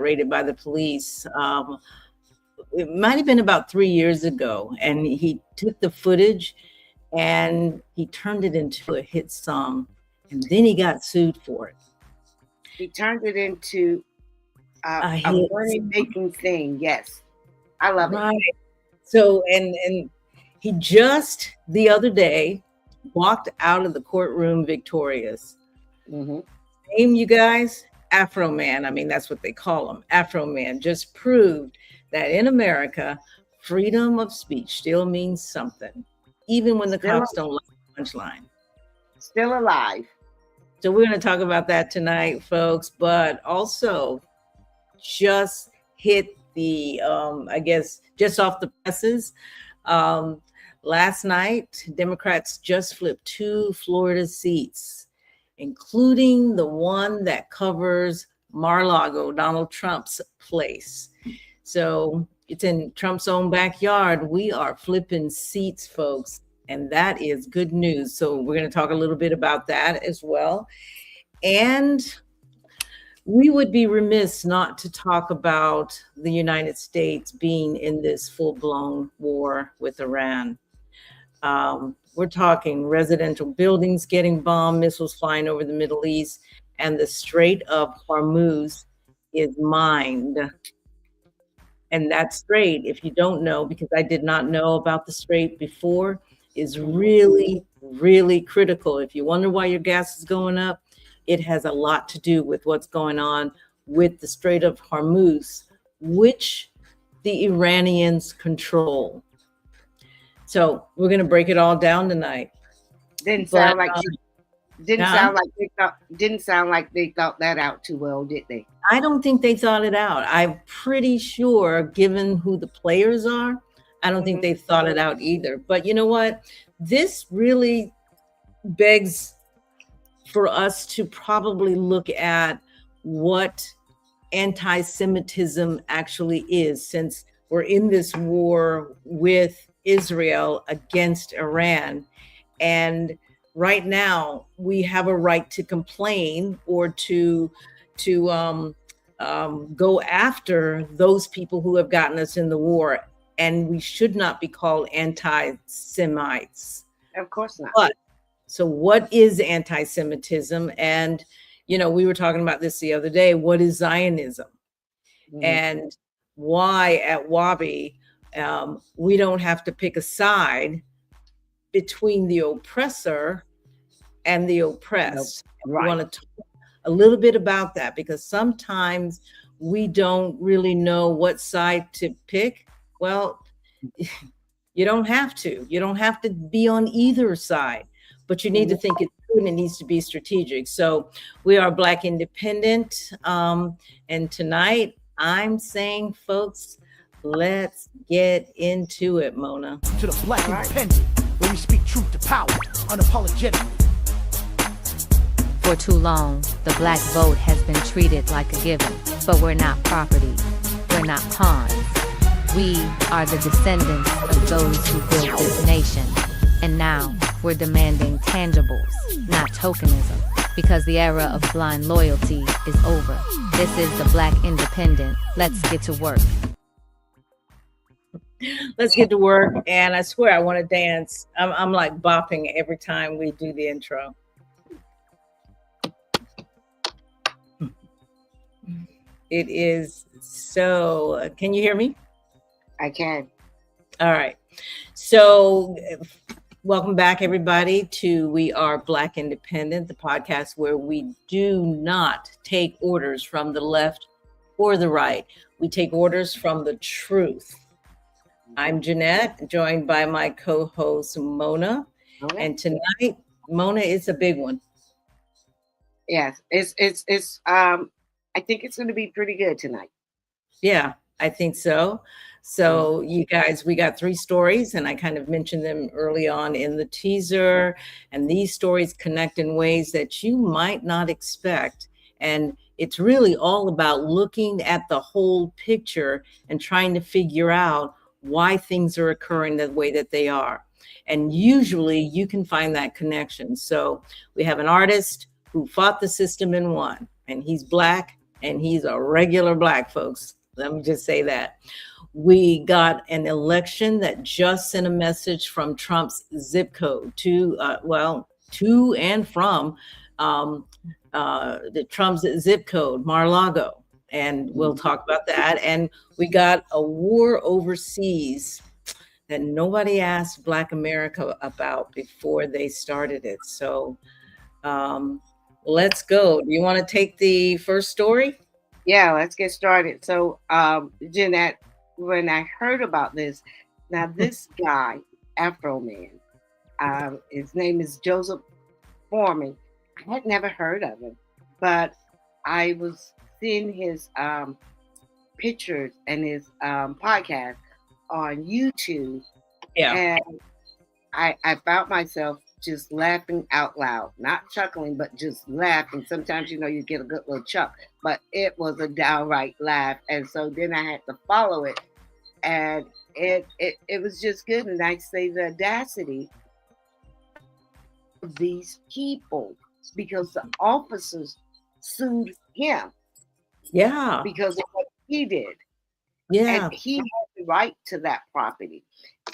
raided by the police. It might have been about 3 years ago, and he took the footage and he turned it into a hit song, and then he got sued for it. He turned it into a money-making thing. Yes, I love it. So, and he just the other day walked out of the courtroom victorious. Mm-hmm. Name, you guys, Afroman. I mean, that's what they call him. Afroman just proved that in America, freedom of speech still means something, even when the cops don't like the punchline. Still alive. So we're going to talk about that tonight, folks, but also just hit the, I guess, just off the presses. Last night, Democrats just flipped 2 Florida seats, including the one that covers Mar-a-Lago, Donald Trump's place. So it's in Trump's own backyard. We are flipping seats, folks, and that is good news. So we're going to talk a little bit about that as well. And we would be remiss not to talk about the United States being in this full-blown war with Iran. We're talking residential buildings getting bombed, missiles flying over the Middle East, and the Strait of Hormuz is mined. And that strait, if you don't know, because I did not know about the strait before, is really, really critical. If you wonder why your gas is going up, it has a lot to do with what's going on with the Strait of Hormuz, which the Iranians control. So we're going to break it all down tonight. Didn't sound like they thought that out too well, did they? I don't think they thought it out. I'm pretty sure, given who the players are, I don't think they thought it out either. But you know what? This really begs for us to probably look at what anti-Semitism actually is, since we're in this war with Israel against Iran. And right now we have a right to complain or to go after those people who have gotten us in the war. And we should not be called anti-Semites. Of course not. But so what is anti-Semitism? And, you know, we were talking about this the other day. What is Zionism? Mm-hmm. And why at Wabi we don't have to pick a side between the oppressor and the oppressed. Nope. Right. We want to talk a little bit about that, because sometimes we don't really know what side to pick. Well, you don't have to. You don't have to be on either side, but you need to think it through, and it needs to be strategic. So we are Black Independent. And tonight I'm saying, folks, let's get into it, Mona. To the Black Independent, where we speak truth to power, unapologetically. For too long, the black vote has been treated like a given, but we're not property. We're not pawns. We are the descendants of those who built this nation. And now, we're demanding tangibles, not tokenism, because the era of blind loyalty is over. This is the Black Independent. Let's get to work. Let's get to work. And I swear I want to dance. I'm like bopping every time we do the intro. It is so, can you hear me? I can. All right. So welcome back, everybody, to We Are Black Independent, the podcast where we do not take orders from the left or the right. We take orders from the truth. I'm Jeanette, joined by my co-host, Mona. Okay. And tonight, Mona, it's a big one. Yes, it's I think it's going to be pretty good tonight. Yeah, I think so. So you guys, we got 3 stories, and I kind of mentioned them early on in the teaser. And these stories connect in ways that you might not expect. And it's really all about looking at the whole picture and trying to figure out why things are occurring the way that they are. And usually you can find that connection. So we have an artist who fought the system and won, and he's Black, and he's a regular black, folks. Let me just say that. We got an election that just sent a message from Trump's zip code to, to and from um, the Trump's zip code, Mar-a-Lago. And we'll talk about that. And we got a war overseas that nobody asked Black America about before they started it. So let's go. Do you want to take the first story? Yeah, let's get started. So, Jeanette, when I heard about this, now this guy, Afroman, his name is Joseph Foreman. I had never heard of him, but I was seeing his pictures and his podcast on YouTube, Yeah. and I found myself just laughing out loud, not chuckling, but just laughing. Sometimes, you get a good little chuck, but it was a downright laugh. And so then I had to follow it, and it was just good. And I say the audacity of these people, because the officers sued him Yeah. because of what he did. Yeah. And he had the right to that property.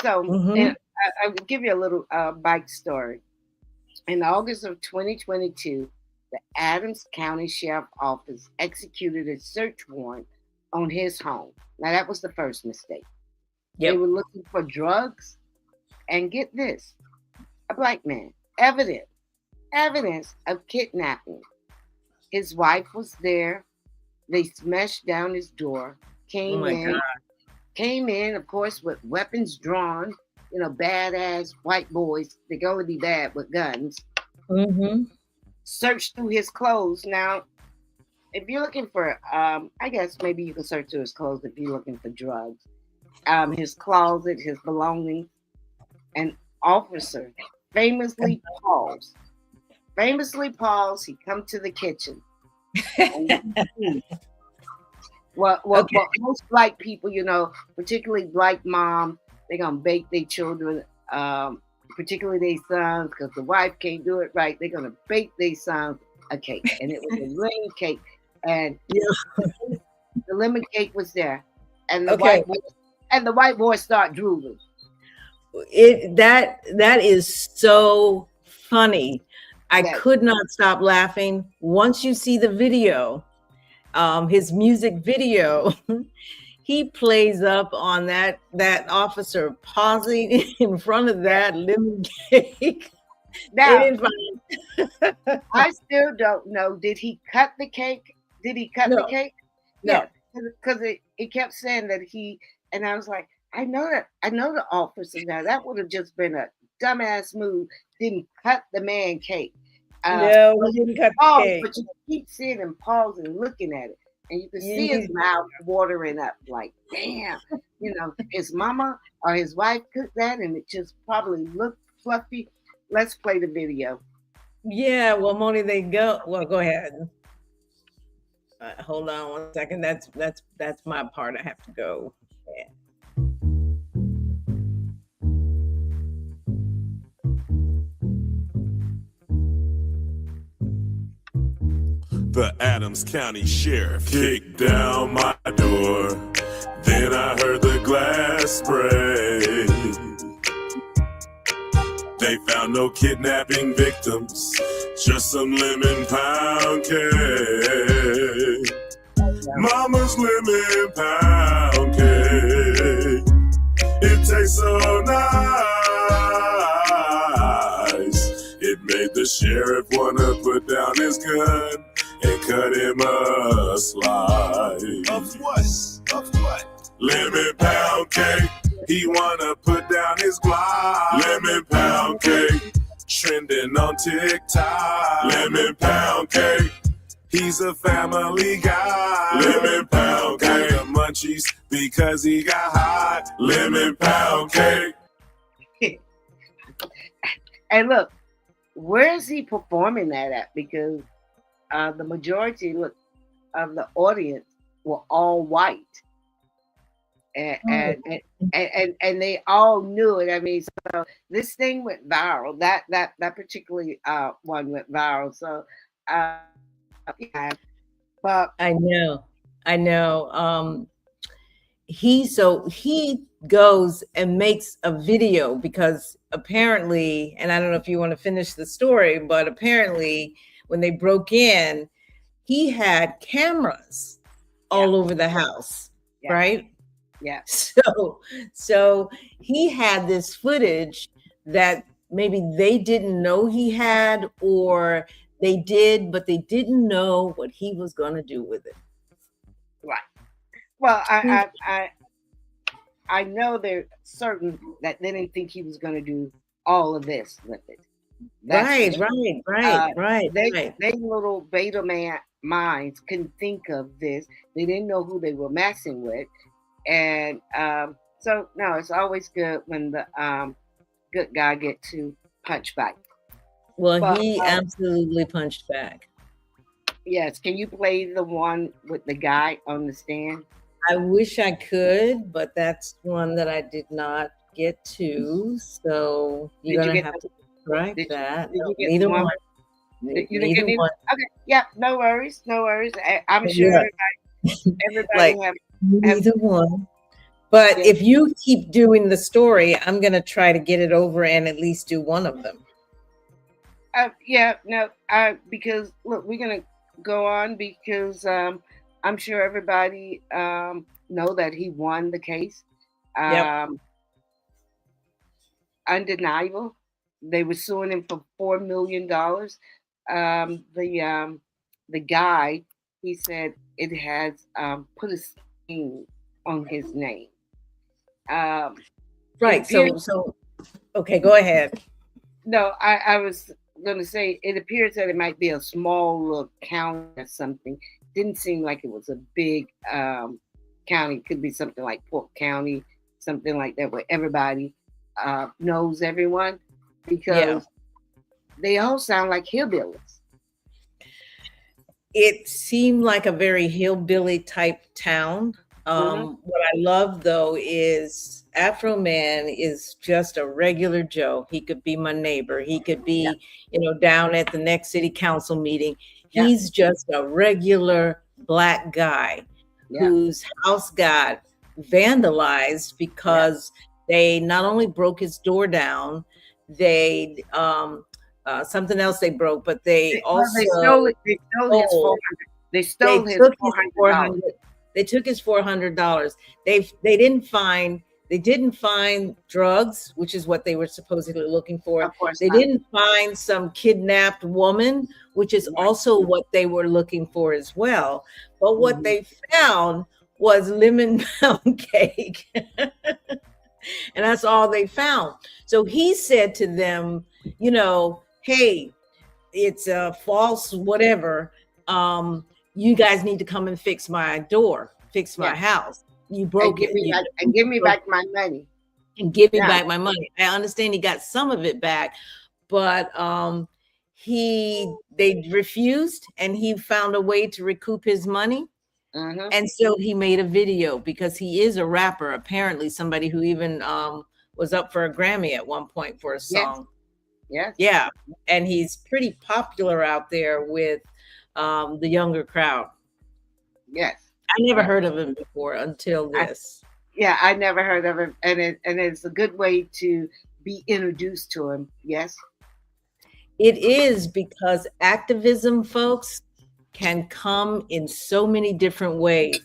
So Mhm. I will give you a little bike story. In August of 2022, the Adams County Sheriff Office executed a search warrant on his home. Now, that was the first mistake. Yep. They were looking for drugs, and get this, a black man, evidence of kidnapping. His wife was there. They smashed down his door, Oh came my in, God. of course, with weapons drawn, badass white boys. They can only be bad with guns. Mhm. Searched through his clothes. Now, if you're looking for, I guess maybe you can search through his clothes if you're looking for drugs. His closet, his belongings. An officer famously paused. He come to the kitchen. Well, Okay. most black people, particularly black mom, they're gonna bake their children, particularly their sons, because the wife can't do it right. They're gonna bake their sons a cake, and it was a lemon cake, and Yeah. the lemon cake was there, and the Okay. white boy start drooling. That is so funny. I Yes. could not stop laughing. Once you see the video, his music video, he plays up on that officer pausing in front of that lemon cake. They Now, didn't find. I still don't know. Did he cut the cake? Did he cut the No, cake? no. Yeah, because it kept saying that and I was like, I know the officer now. That would have just been a dumbass move. Didn't cut the man cake. No, he didn't cut the Pause, cake. but you keep seeing him pause and looking at it, and you can see Yeah. his mouth watering up. Like, damn, his mama or his wife cooked that, and it just probably looked fluffy. Let's play the video. Yeah, well, Moni, they go. Well, go ahead. Hold on 1 second. That's my part. I have to go. Yeah. The Adams County Sheriff kicked down my door. Then I heard the glass break. They found no kidnapping victims, just some lemon pound cake. Mama's lemon pound cake. It tastes so nice. It made the sheriff wanna put down his gun and cut him a slice. Of what? Lemon pound cake. He wanna put down his Glock. Lemon pound cake. Trending on TikTok. Lemon pound cake. He's a family guy. Lemon pound cake. Got the munchies because he got hot. Lemon pound cake. And look, where is he performing that at? Because the majority of the audience were all white, and they all knew it. I mean, so this thing went viral. That particularly one went viral. So yeah, But I know. I know. He goes and makes a video because apparently, and I don't know if you want to finish the story, but apparently when they broke in, he had cameras yeah, all over the house, yeah, right? yeah. So he had this footage that maybe they didn't know he had, or they did, but they didn't know what he was going to do with it. Right. Well, Who- I know they're certain that they didn't think he was going to do all of this with it. That's for Right, sure. right, right, right, right. They little beta man minds couldn't think of this. They didn't know who they were messing with, and so no, it's always good when the good guy get to punch back. Well, But he absolutely punched back. yes, can you play the one with the guy on the stand? I wish I could, but that's one that I did not get to. So you're Did you gonna get have the, to correct did that. did No, you get the neither one? one. You didn't get Neither any? one. Okay, yeah, no worries, no worries. I'm sure Yeah, everybody like have neither one. But yeah. if you keep doing the story, I'm gonna try to get it over and at least do one of them. Yeah, no, because look, we're gonna go on because I'm sure everybody know that he won the case. Yep. Um, undeniable. They were suing him for $4 million. The guy, he said it has put a stain on his name. Um, it Right. appears So okay, go ahead. No, I was going to say it appears that it might be a small little county or something. Didn't seem like it was a big county. It could be something like Polk County, something like that, where everybody knows everyone Yeah. because they all sound like hillbillies. It seemed like a very hillbilly type town. Hmm. What I love though is Afroman is just a regular Joe. He could be my neighbor. He could Yeah, be, down at the next city council meeting. yeah, He's just a regular black guy yeah, whose house got vandalized yeah. because they not only broke his door down, they something else they broke, but they Well, they also stole it. They stole his stole 400. They they stole his took his $400. 400 they took his $400. They didn't find drugs, which is what they were supposedly looking for. Of course They not. didn't find some kidnapped woman, which is Right. also what they were looking for as well. But what Mhm. they found was lemon pound cake. And that's all they found. So he said to them, hey, it's a false whatever. You guys need to come and fix my door, fix Yeah, my house. You and broke give it. me You back and give me broke back my money. and give me Yeah. back my money. I understand he got some of it back, but they refused, and he found a way to recoup his money. Hmm. And so he made a video because he is a rapper, apparently somebody who even was up for a Grammy at one point for a Yes. song. Yes. Yeah, and he's pretty popular out there with the younger crowd. Yes. I never Yes. heard of him before until I, this. yeah, I never heard of him, and it's a good way to be introduced to him. Yes. It is because activism, folks, can come in so many different ways.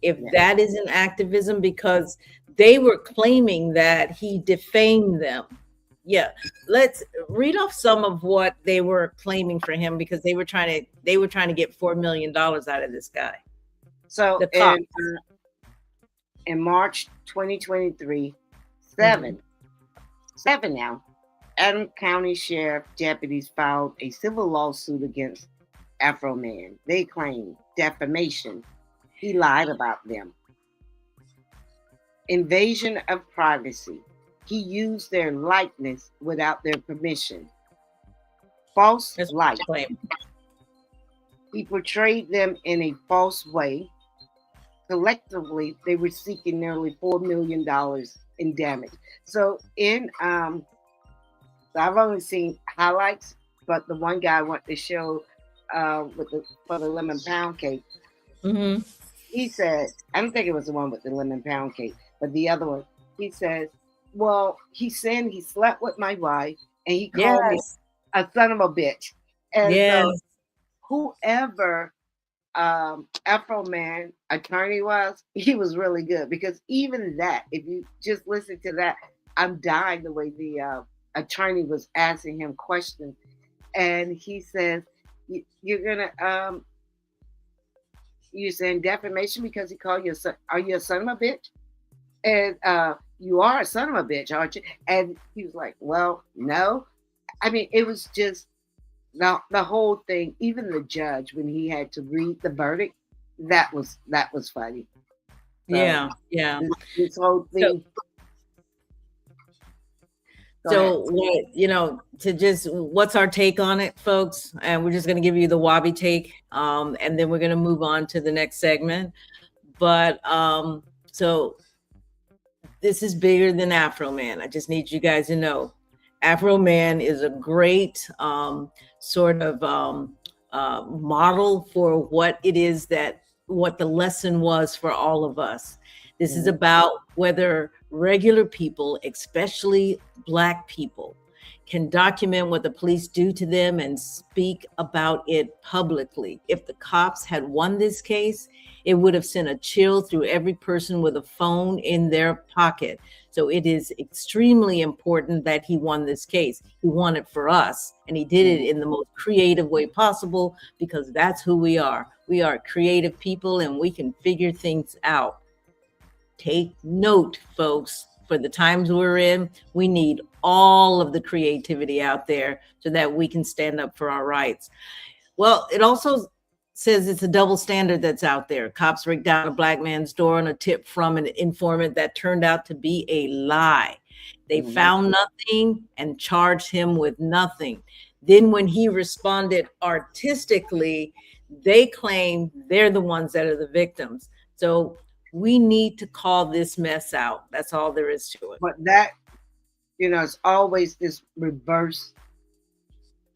If Yeah. that isn't activism, because they were claiming that he defamed them. Yeah, let's read off some of what they were claiming for him because they were trying to get $4 million out of this guy. So The cops. in March 2023, Mhm. seven now, Adams County Sheriff deputies filed a civil lawsuit against Afroman. They claim defamation. He lied about them. Invasion of privacy. He used their likeness without their permission. False That's what light. they claim. He portrayed them in a false way. Collectively, they were seeking nearly $4 million in damage. So I've only seen highlights, but the one guy I want to show for the lemon pound cake. Mm-hmm. He said, I don't think it was the one with the lemon pound cake, but the other one. He says, well, he's saying he slept with my wife and he called me Yes. a son of a bitch. And so Yes. whoever Afroman attorney was, he was really good because even that, if you just listen to that, I'm dying the way the attorney was asking him questions. And he says, you're gonna you're saying defamation because he called you a son. Are you a son of a bitch? And you are a son of a bitch, aren't you? And he was like, well, no. I mean, it was just the whole thing. Even the judge, when he had to read the verdict, that was funny. So, Yeah. Yeah. this whole So, thing. so what, to just what's our take on it, folks? And we're just going to give you the Wabi take, and then we're going to move on to the next segment. But so this is bigger than Afroman. I just need you guys to know, Afroman is a great sort of model for what it is what the lesson was for all of us. This is about whether regular people, especially Black people, can document what the police do to them and speak about it publicly. If the cops had won this case, it would have sent a chill through every person with a phone in their pocket. So it is extremely important that he won this case. He won it for us, and he did it in the most creative way possible because that's who we are. We are creative people, and we can figure things out. Take note, folks. For the times we're in, we need all of the creativity out there so that we can stand up for our rights. Well, it also says it's a double standard that's out there. Cops break down a Black man's door on a tip from an informant that turned out to be a lie. They found nothing and charged him with nothing. Then when he responded artistically, they claim they're the ones that are the victims. So we need to call this mess out. That's all there is to it. But that, it's always this reverse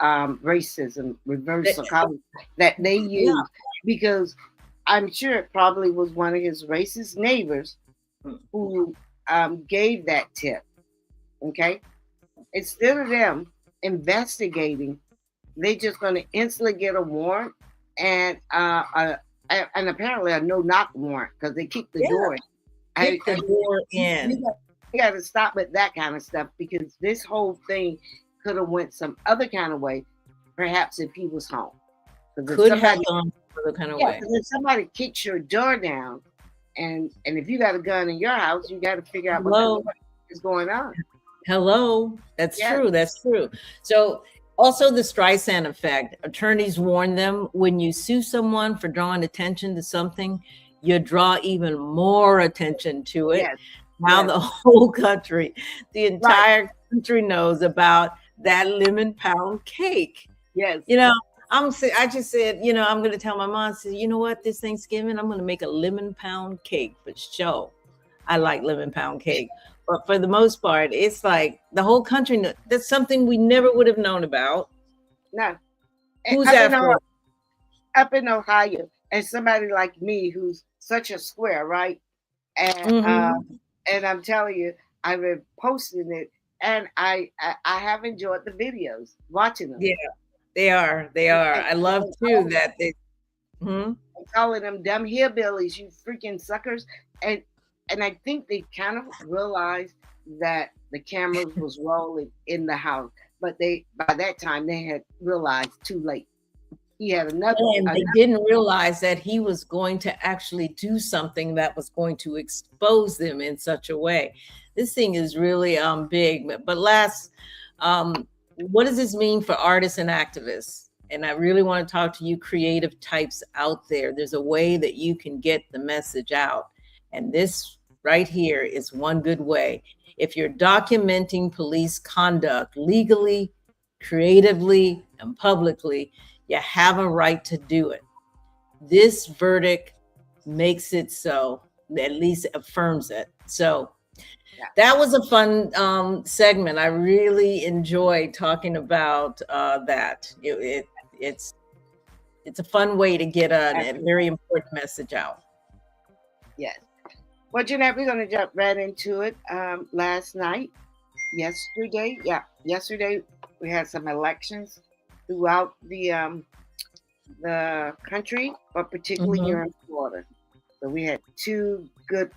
racism, reverse psychology that they use because I'm sure it probably was one of his racist neighbors who gave that tip. Okay. Instead of them investigating, they just going to instantly get a warrant and apparently a no-knock warrant because they kicked the door in. Kick the door in. You got to stop with that kind of stuff because this whole thing could have went some other kind of way, perhaps if he was home. Could have gone other kind of way. Because if somebody kicks your door down, and if you got a gun in your house, you got to figure out what is going on. Hello, that's true. That's true. So. Also, the Streisand effect. Attorneys warn them when you sue someone for drawing attention to something, you draw even more attention to it. Yes. Now the whole country, the entire country knows about that lemon pound cake. Yes. I just said, I'm going to tell my mom, you know what, this Thanksgiving, I'm going to make a lemon pound cake for sure. I like lemon pound cake. But for the most part, it's like the whole country, that's something we never would have known about. No. Who's Afro? Up in Ohio, and somebody like me who's such a square, right? And and I'm telling you, I've been posting it, and I have enjoyed the videos, watching them. Yeah, they are. I love too that they I'm calling them dumb hillbillies, you freaking suckers. And I think they kind of realized that the cameras was rolling in the house, but by that time they had realized too late. He had another. And they didn't realize that he was going to actually do something that was going to expose them in such a way. This thing is really big. But what does this mean for artists and activists? And I really want to talk to you creative types out there. There's a way that you can get the message out. And this right here is one good way. If you're documenting police conduct legally, creatively, and publicly, you have a right to do it. This verdict makes it so, at least affirms it. So that was a fun segment. I really enjoyed talking about that. It's it's a fun way to get a very important message out. Yes. Well, Jeanette, we're going to jump right into it. Yesterday we had some elections throughout the country, but particularly here in Florida. So we had two good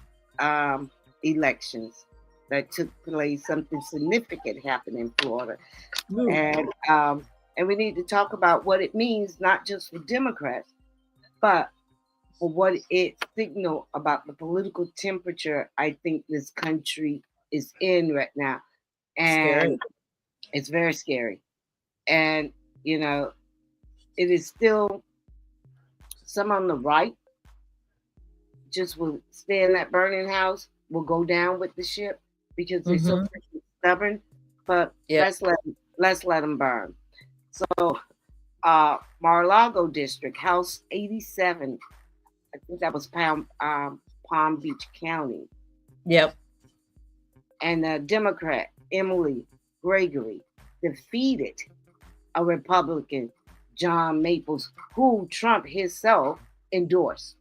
elections that took place. Something significant happened in Florida, and we need to talk about what it means, not just for Democrats, but for what it signals about the political temperature I think this country is in right now. And it's very scary. And, you know, it is still some on the right just will stay in that burning house, will go down with the ship because they're so freaking stubborn. But let's let them burn. So, Mar-a-Lago district, House 87. I think that was Palm Beach County. Yep. And Democrat Emily Gregory defeated a Republican, John Maples, who Trump himself endorsed.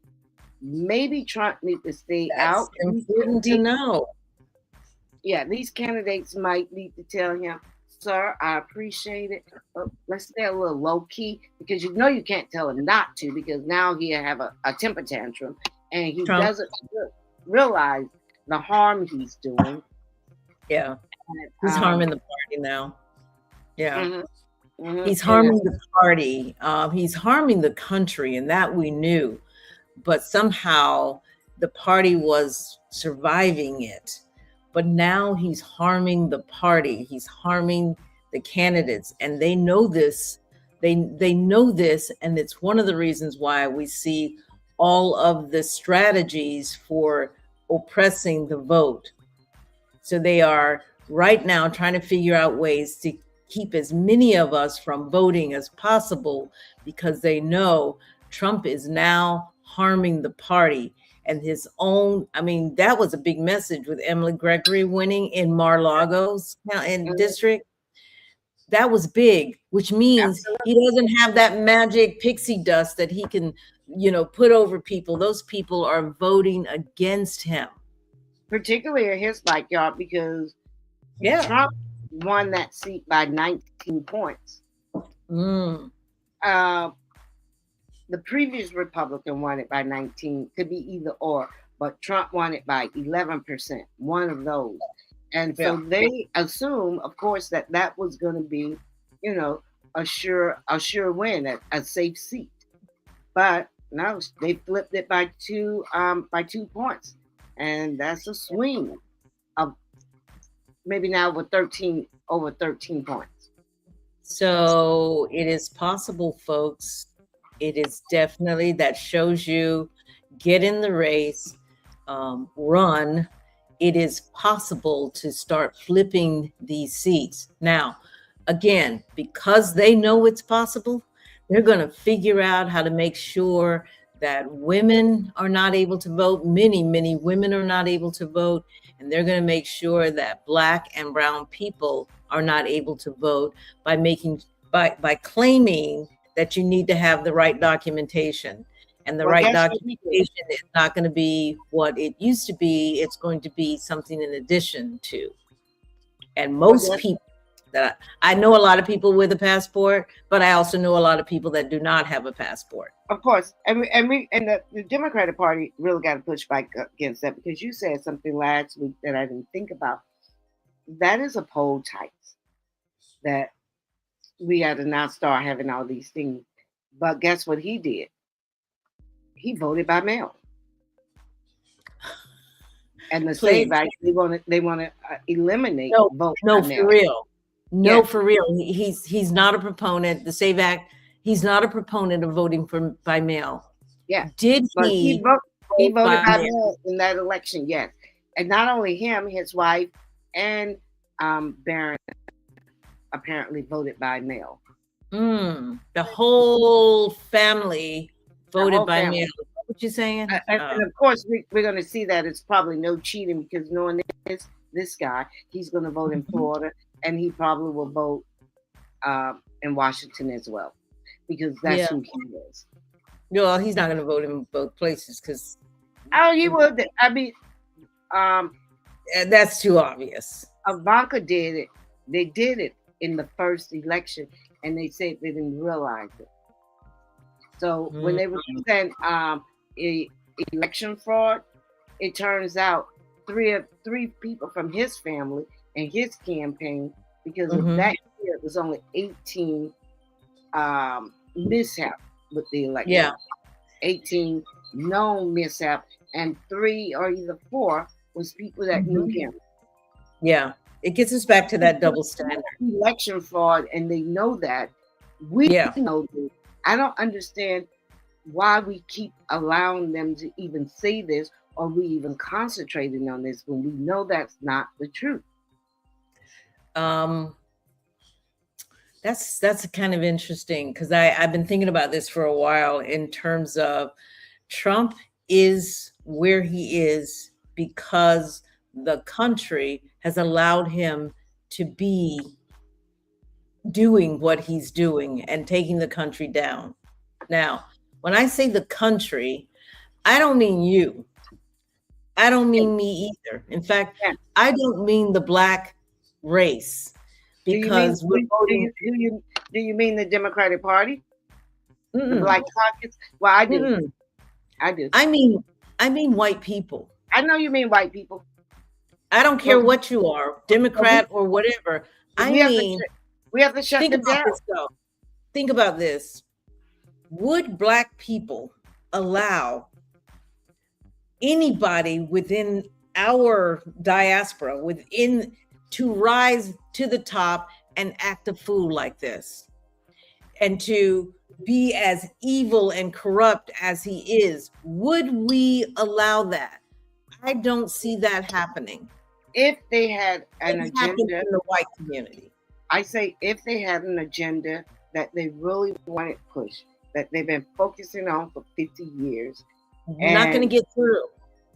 Maybe Trump needs to stay out. Important to know. Yeah, these candidates might need to tell him, sir, I appreciate it. Let's stay a little low key because you know you can't tell him not to because now he'll have a temper tantrum and he doesn't realize the harm he's doing. Yeah, he's harming the party now. Yeah, he's harming the party. He's harming the country, and that we knew. But somehow the party was surviving it. But now he's harming the party. He's harming the candidates, and they know this. They know this, and it's one of the reasons why we see all of the strategies for oppressing the vote. So they are right now trying to figure out ways to keep as many of us from voting as possible because they know Trump is now harming the party. And his own, I mean, that was a big message with Emily Gregory winning in Mar-a-Lago's district. That was big, which means he doesn't have that magic pixie dust that he can, put over people. Those people are voting against him. Particularly in his backyard because Trump won that seat by 19 points. The previous Republican won it by 19, could be either or, but Trump won it by 11%, one of those. And so they assume, of course, that was going to be, a sure win, a safe seat. But no, they flipped it by 2 points. And that's a swing of maybe now over 13 points. So it is possible, folks. It is definitely, that shows you, get in the race, run. It is possible to start flipping these seats. Now, again, because they know it's possible, they're going to figure out how to make sure that women are not able to vote. Many, many women are not able to vote. And they're going to make sure that Black and brown people are not able to vote by claiming that you need to have the right documentation. And the right documentation is not going to be what it used to be. It's going to be something in addition to. And most people that I know a lot of people with a passport, but I also know a lot of people that do not have a passport. Of course. And the Democratic Party really got to push back against that because you said something last week that I didn't think about. That is a poll type that we had to now start having all these things. But guess what he did? He voted by mail. And the Save Act, they want to eliminate vote by mail. For real. No, for real. He's not a proponent. The Save Act, he's not a proponent of voting by mail. Yeah. Did he voted by mail in that election, yes. And not only him, his wife and Barron apparently voted by mail. The whole family voted by mail. What you saying? And of course, we're going to see that it's probably no cheating because knowing this guy, he's going to vote in Florida, and he probably will vote in Washington as well. because that's Yeah. who he is. Well, he's not going to vote in both places because Oh, he would. I mean, that's too obvious. Ivanka did it. They did it in the first election, and they said they didn't realize it. So when they were saying election fraud, it turns out three people from his family and his campaign, because of that year, it was only 18 mishap with the election. Yeah. 18 known mishap, and 3 or either 4 was people that knew him. Yeah. It gets us back to that double standard. Election fraud, and they know that. We know this. I don't understand why we keep allowing them to even say this, or we even concentrating on this when we know that's not the truth. That's kind of interesting, because I've been thinking about this for a while in terms of Trump is where he is because the country has allowed him to be doing what he's doing and taking the country down. Now, when I say the country, I don't mean you. I don't mean me either. In fact, I don't mean the Black race, because do you mean the Democratic Party? The Black Caucus? Well, I do. I do. I mean white people. I know you mean white people. I don't care what you are, Democrat or whatever. We have to shut them down. Think about this. Would Black people allow anybody within our diaspora to rise to the top and act a fool like this, and to be as evil and corrupt as he is? Would we allow that? I don't see that happening. If they had an agenda in the white community, I say if they had an agenda that they really wanted pushed, that they've been focusing on for 50 years, not going to get through.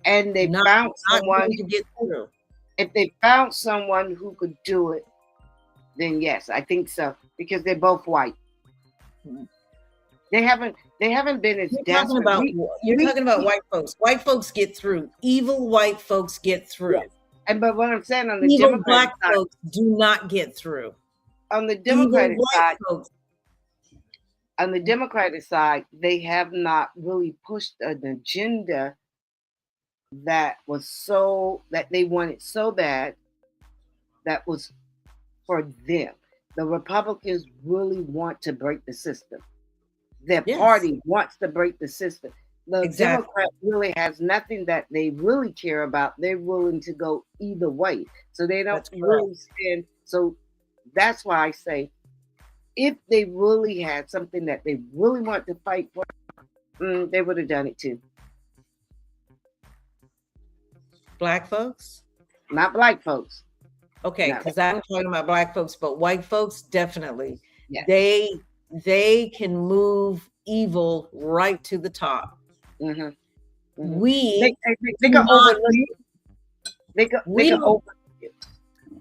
And they found someone to get through. If they found someone who could do it, then yes, I think so, because they're both white. They haven't been as desperate. You're talking about white folks. White folks get through. Evil white folks get through. Yes. But what I'm saying, on the evil Democratic Black folks do not get through. On the Democratic side, they have not really pushed an agenda that they wanted so bad, that was for them. The Republicans really want to break the system. Their party wants to break the system. The Democrat really has nothing that they really care about. They're willing to go either way. So they don't really stand. So that's why I say, if they really had something that they really want to fight for, they would have done it too. Black folks? Not Black folks. Okay, because I'm talking about Black folks, but white folks, definitely. Yes. They can move evil right to the top. Mm-hmm. Mm-hmm. They can overlook.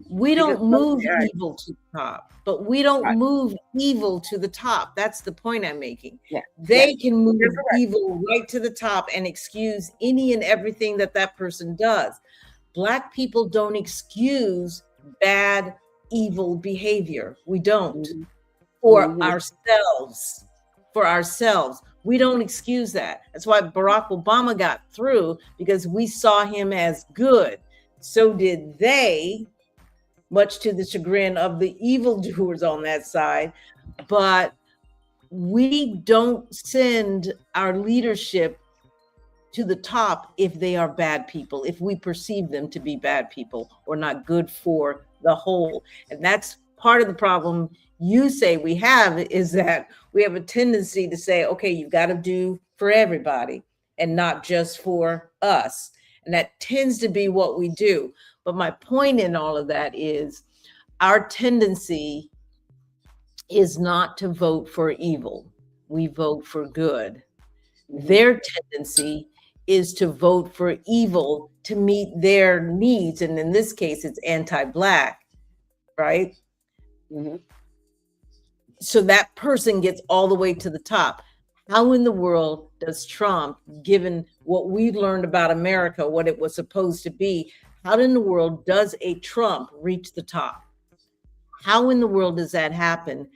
We don't move evil to the top, but we don't move evil to the top. That's the point I'm making. Yeah. They can move evil right to the top and excuse any and everything that person does. Black people don't excuse bad, evil behavior. We don't. For ourselves. We don't excuse that. That's why Barack Obama got through, because we saw him as good. So did they, much to the chagrin of the evildoers on that side. But we don't send our leadership to the top if they are bad people, if we perceive them to be bad people or not good for the whole. And that's part of the problem you say we have, is that we have a tendency to say, okay, you've got to do for everybody and not just for us. And that tends to be what we do. But my point in all of that is our tendency is not to vote for evil. We vote for good. Their tendency is to vote for evil to meet their needs. And in this case, it's anti-Black, right? Mm-hmm. so that person gets all the way to the top. How in the world does Trump, given what we learned about America, what it was supposed to be, how in the world does a Trump reach the top? How in the world does that happen,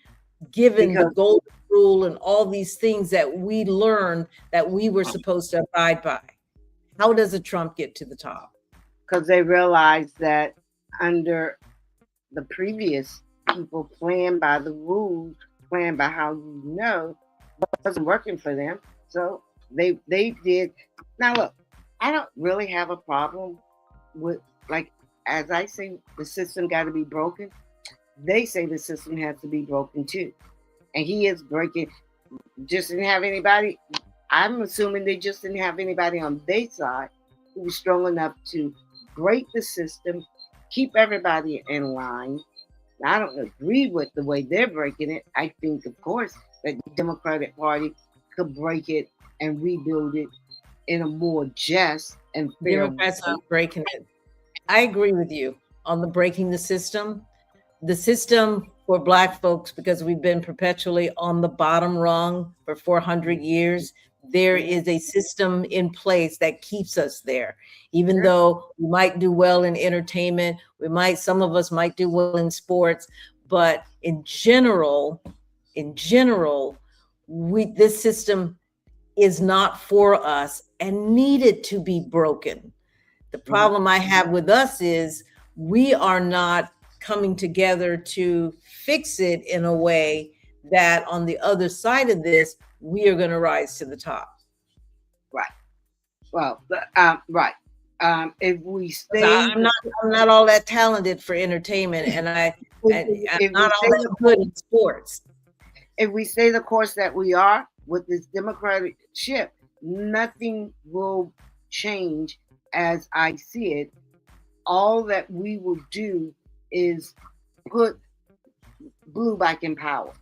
given the golden rule and all these things that we learned that we were supposed to abide by? How does a Trump get to the top? Because they realized that under the previous people playing by the rules, playing by how you know, wasn't working for them. So they did. Now look, I don't really have a problem with, like, as I say, the system got to be broken. They say the system has to be broken too, and he is breaking. Just didn't have anybody. I'm assuming they just didn't have anybody on their side who was strong enough to break the system, keep everybody in line. I don't agree with the way they're breaking it. I think, of course, that the Democratic Party could break it and rebuild it in a more just and fair way. Democrats are breaking it. I agree with you on the breaking the system. The system for Black folks, because we've been perpetually on the bottom rung for 400 years, there is a system in place that keeps us there. Even though we might do well in entertainment, some of us might do well in sports, but in general, this system is not for us and needed to be broken. The problem I have with us is we are not coming together to fix it in a way that on the other side of this, we are going to rise to the top. Right. Well, right. If we stay, I'm not all that talented for entertainment, and I'm not all that good in sports. If we stay the course that we are with this democratic shift, nothing will change as I see it. All that we will do is put blue back in power.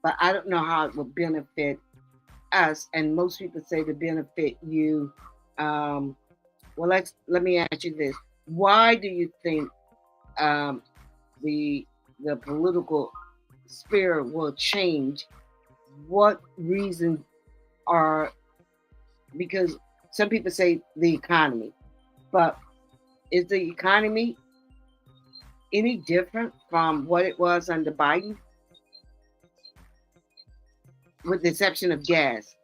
But I don't know how it will benefit us. And most people say to benefit you. Well, let me ask you this. Why do you think the political sphere will change? What reasons are, because some people say the economy, but is the economy any different from what it was under Biden? With the exception of gas.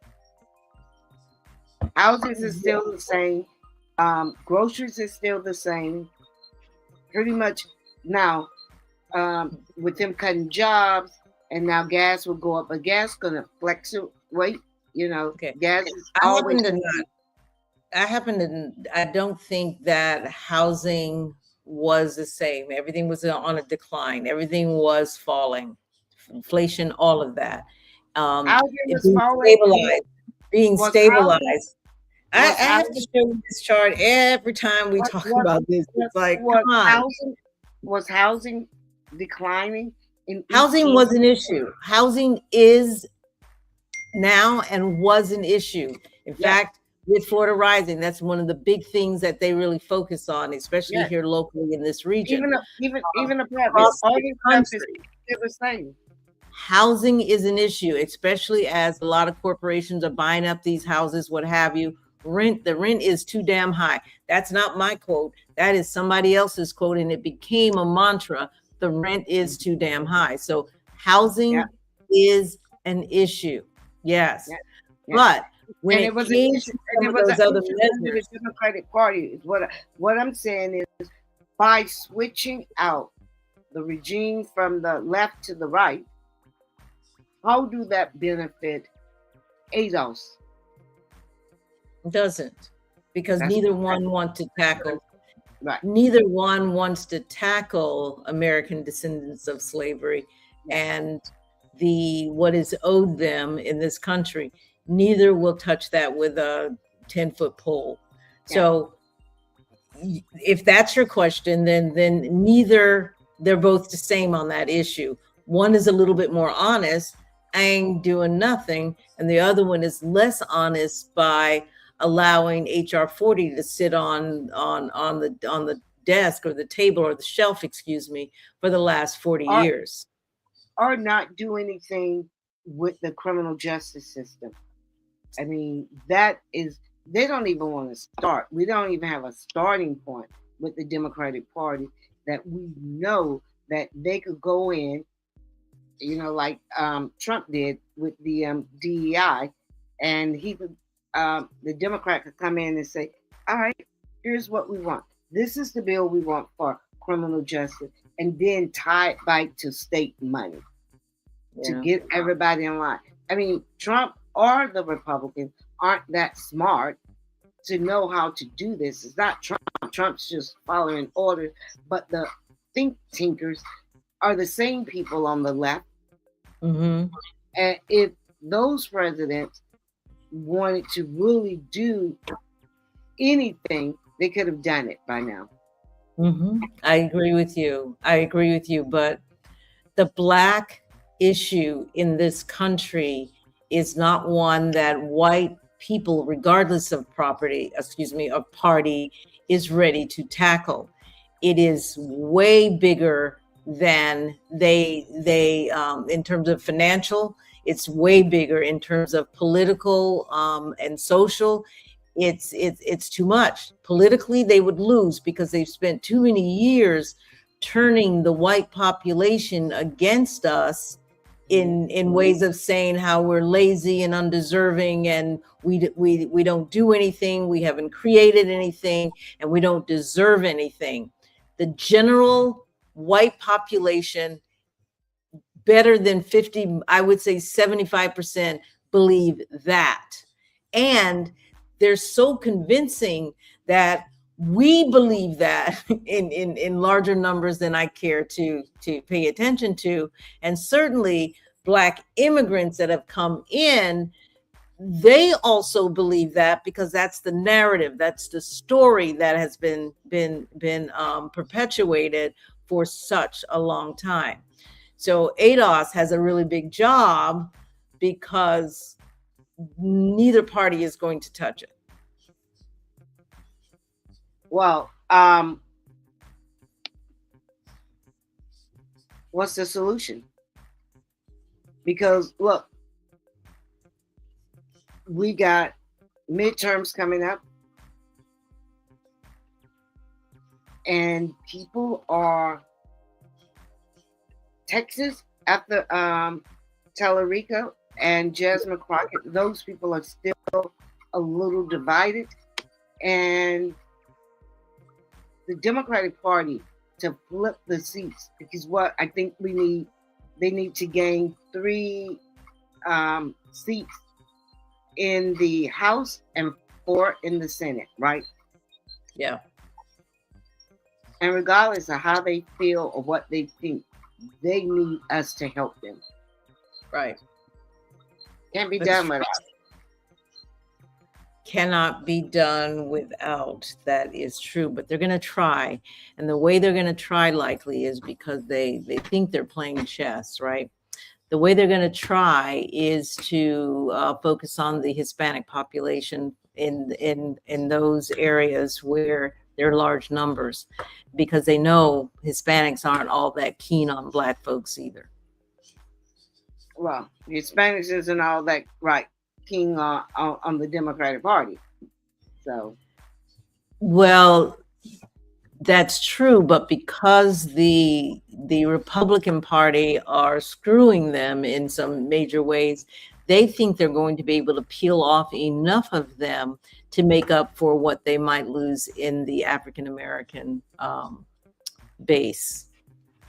Houses is still the same. Groceries is still the same. Pretty much now, with them cutting jobs, and now gas will go up, but gas gonna fluctuate. You know, okay. Gas is always. I don't think that housing was the same. Everything was on a decline. Everything was falling. Inflation, all of that. Being stabilized. I have to show you this chart every time we talk about this. It's like, come on. Was housing declining? Housing was an issue. Housing is now and was an issue. In fact, with Florida Rising, that's one of the big things that they really focus on, especially here locally in this region. Even across the country, they're the same. Housing is an issue, especially as a lot of corporations are buying up these houses, what have you. The rent is too damn high. That's not my quote. That is somebody else's quote, and it became a mantra. The rent is too damn high. So housing is an issue. Yes. But when it came to those other measures, the Democratic Party is what I'm saying is, by switching out the regime from the left to the right, how do that benefit ADOS? Doesn't, because neither one wants to tackle. Right. Neither one wants to tackle American descendants of slavery and what is owed them in this country. Neither will touch that with a 10-foot pole. So if that's your question, then neither, they're both the same on that issue. One is a little bit more honest, I ain't doing nothing, and the other one is less honest by allowing HR 40 to sit on the desk or the table or the shelf, excuse me, for the last 40 years. or not do anything with the criminal justice system. I mean, they don't even want to start. We don't even have a starting point with the Democratic Party that we know that they could go in, like Trump did with the DEI, and he could, the Democrat could come in and say, all right, here's what we want. This is the bill we want for criminal justice, and then tie it back to state money to get everybody in line. I mean, Trump or the Republicans aren't that smart to know how to do this. It's not Trump. Trump's just following orders, but the think tankers are the same people on the left. Mm-hmm. And if those presidents wanted to really do anything, they could have done it by now. Mm-hmm. I agree with you. But the Black issue in this country is not one that white people, regardless of party, is ready to tackle. It is way bigger than they in terms of financial. It's way bigger in terms of political and social. It's too much. Politically, they would lose because they've spent too many years turning the white population against us in ways of saying how we're lazy and undeserving, and we don't do anything, we haven't created anything, and we don't deserve anything. The general white population, better than 50, I would say 75%, believe that. And they're so convincing that we believe that in larger numbers than I care to pay attention to. And certainly Black immigrants that have come in, they also believe that, because that's the narrative, that's the story that has been perpetuated for such a long time. So ADOS has a really big job because neither party is going to touch it. Well, what's the solution? Because look, we got midterms coming up, and people are Texas after Tallarico and Jasmine Crockett. Those people are still a little divided, and the Democratic Party to flip the seats, because what I think they need to gain 3 seats in the House and 4 in the Senate, right? Yeah. And regardless of how they feel or what they think, they need us to help them. Right. Can't be done without. Cannot be done without. That is true, but they're going to try. And the way they're going to try likely is because they think they're playing chess, right? The way they're going to try is to focus on the Hispanic population in those areas where there are large numbers, because they know Hispanics aren't all that keen on Black folks either. Well, Hispanics isn't all that right keen on the Democratic Party. So, well, that's true, but because the Republican Party are screwing them in some major ways, they think they're going to be able to peel off enough of them to make up for what they might lose in the African American base.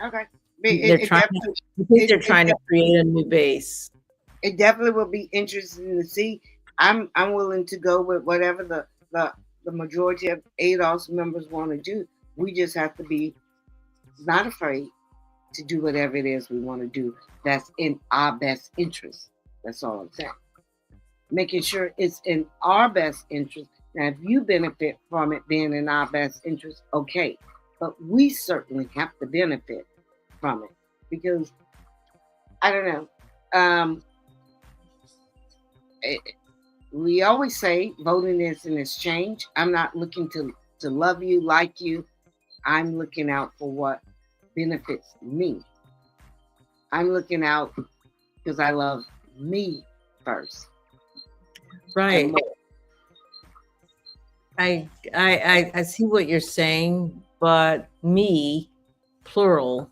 Okay, They're trying to create a new base. It definitely will be interesting to see. I'm willing to go with whatever the majority of ADOS members want to do. We just have to be not afraid to do whatever it is we want to do that's in our best interest. That's all I'm saying. Making sure it's in our best interest. Now, if you benefit from it being in our best interest, okay. But we certainly have to benefit from it, because I don't know. We always say voting is an exchange. I'm not looking to love you, like you. I'm looking out for what benefits me. I'm looking out because I love me first. Right. I see what you're saying, but me, plural,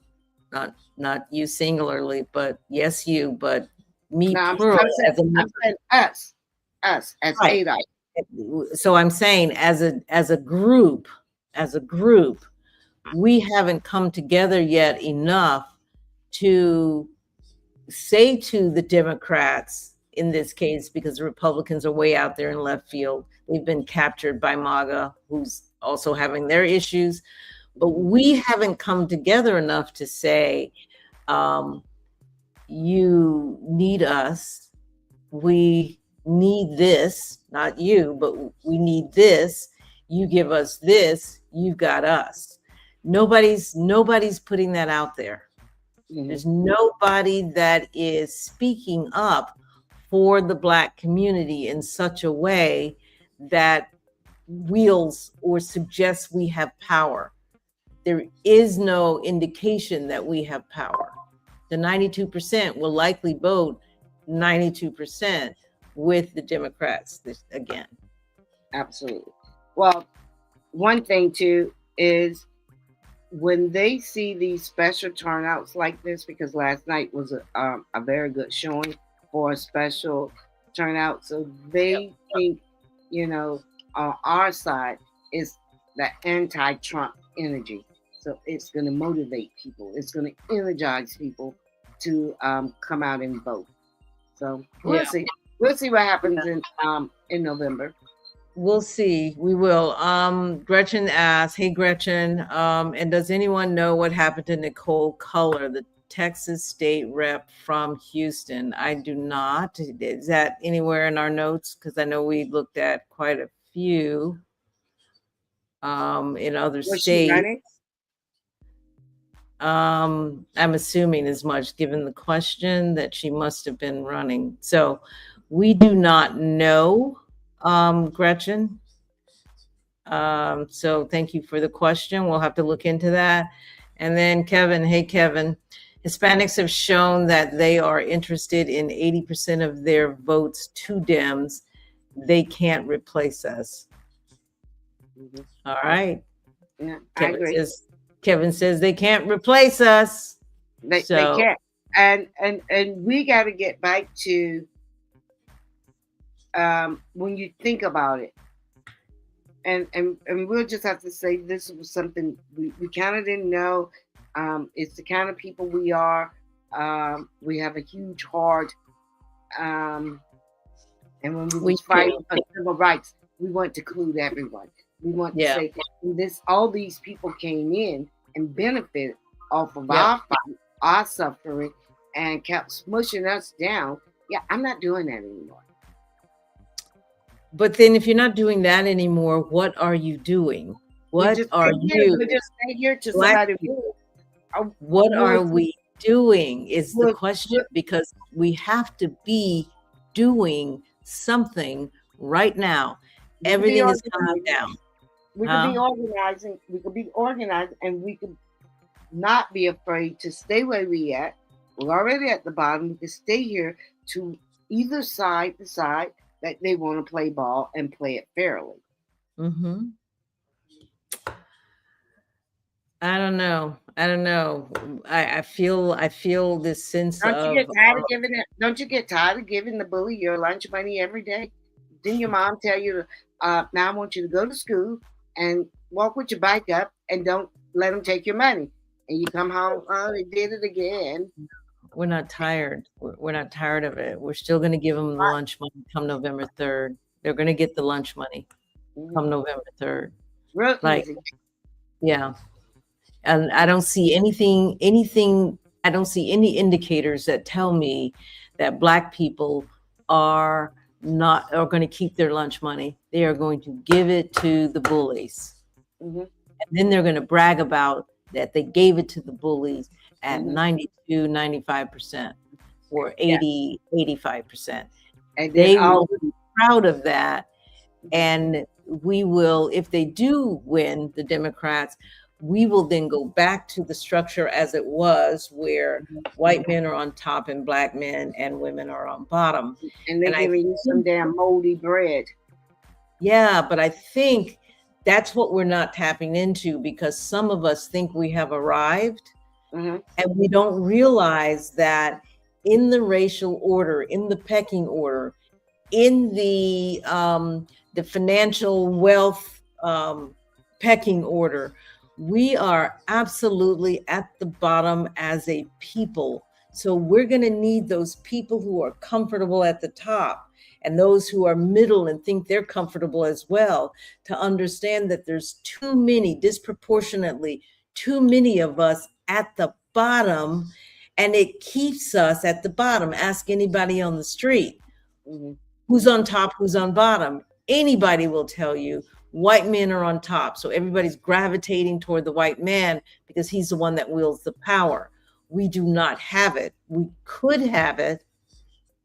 not you singularly, but yes, you, but me, No, plural, as a I'm saying us as right. ADI. So I'm saying as a group, we haven't come together yet enough to say to the Democrats in this case, because the Republicans are way out there in left field. They've been captured by MAGA, who's also having their issues. But we haven't come together enough to say, you need us. We need this, not you, but we need this. You give us this, you've got us. Nobody's putting that out there. There's nobody that is speaking up for the Black community in such a way that wields or suggests we have power. There is no indication that we have power. The 92% will likely vote 92% with the Democrats again. Absolutely. Well, one thing too is when they see these special turnouts like this, because last night was a very good showing for a special turnout, so they think, on our side is that anti-Trump energy. So it's going to motivate people. It's going to energize people to come out and vote. So we'll see. We'll see what happens in November. We'll see. We will. Gretchen asks, hey, Gretchen, and does anyone know what happened to Nicole Culler, the Texas state rep from Houston? I do not. Is that anywhere in our notes? Because I know we looked at quite a few in other states. I'm assuming as much, given the question, that she must have been running. So we do not know, Gretchen. So thank you for the question. We'll have to look into that. And then Kevin, hey, Kevin, Hispanics have shown that they are interested in 80% of their votes to Dems. They can't replace us. All right. Yeah, I agree. Kevin says they can't replace us. They can't. And we got to get back to when you think about it. And we'll just have to say this was something we kind of didn't know. It's the kind of people we are. We have a huge heart. And when we was fighting for civil rights, we want to include everyone. We want to say this. All these people came in and benefited off of our fight, our suffering, and kept smushing us down. Yeah, I'm not doing that anymore. But then, if you're not doing that anymore, what are you doing? What are you? We just stay here to somebody. What are we doing? Is the question, because we have to be doing something right now. Everything is coming down. We could be organizing. We could be organized, and we could not be afraid to stay where we at. We're already at the bottom. We can stay here to either side decide that they want to play ball and play it fairly. Mm-hmm. I don't know. I feel this sense of. Don't you get tired of giving it? Don't you get tired of giving the bully your lunch money every day? Didn't your mom tell you, now I want you to go to school and walk with your bike up and don't let them take your money? And you come home, oh, they did it again. We're not tired. We're not tired of it. We're still going to give them the lunch money come November 3rd. They're going to get the lunch money come November 3rd. Real easy. Yeah. And I don't see anything, I don't see any indicators that tell me that Black people are going to keep their lunch money. They are going to give it to the bullies. And then they're going to brag about that they gave it to the bullies at 92, 95% or 80, 85%. And they will be proud of that. And we will, if they do win, the Democrats, we will then go back to the structure as it was, where white men are on top and black men and women are on bottom. And they're giving you some damn moldy bread. Yeah, but I think that's what we're not tapping into, because some of us think we have arrived, and we don't realize that in the racial order, in the pecking order, in the financial wealth pecking order, we are absolutely at the bottom as a people. So we're going to need those people who are comfortable at the top, and those who are middle and think they're comfortable as well, to understand that there's too many, disproportionately too many of us at the bottom, and it keeps us at the bottom. Ask anybody on the street, who's on top, who's on bottom. Anybody will tell you white men are on top. So everybody's gravitating toward the white man because he's the one that wields the power. We do not have it. We could have it.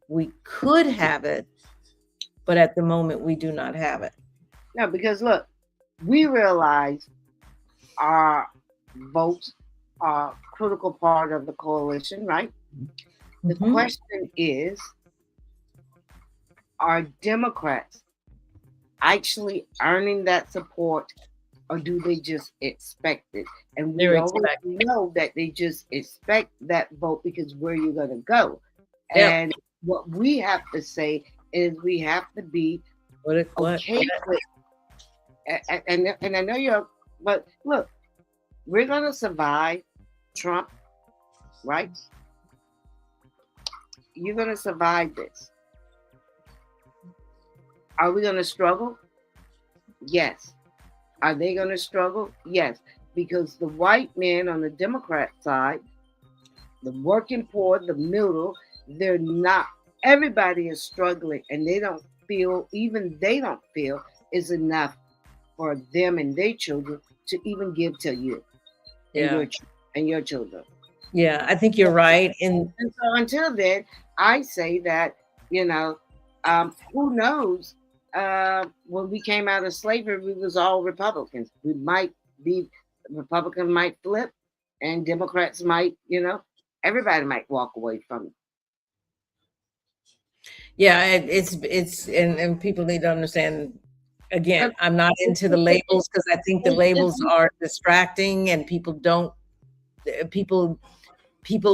We could have it. But at the moment, we do not have it. No, because look, we realize our votes are a critical part of the coalition, right? The question is, are Democrats actually earning that support, or do they just expect it? And we always know that they just expect that vote because where you're going to go. Yep. And what we have to say is we have to be okay with, and I know you're, but look, we're going to survive Trump, right? You're going to survive this. Are we going to struggle? Yes. Are they going to struggle? Yes. Because the white men on the Democrat side, the working poor, the middle, they're not, everybody is struggling, and they don't feel is enough for them and their children to even give to you and your children. Yeah, I think you're right. And so until then, I say that, who knows? When we came out of slavery, we was all Republicans. Republicans might flip, and Democrats might, everybody might walk away from it. Yeah, and people need to understand. Again, I'm not into the labels, because I think the labels are distracting, and people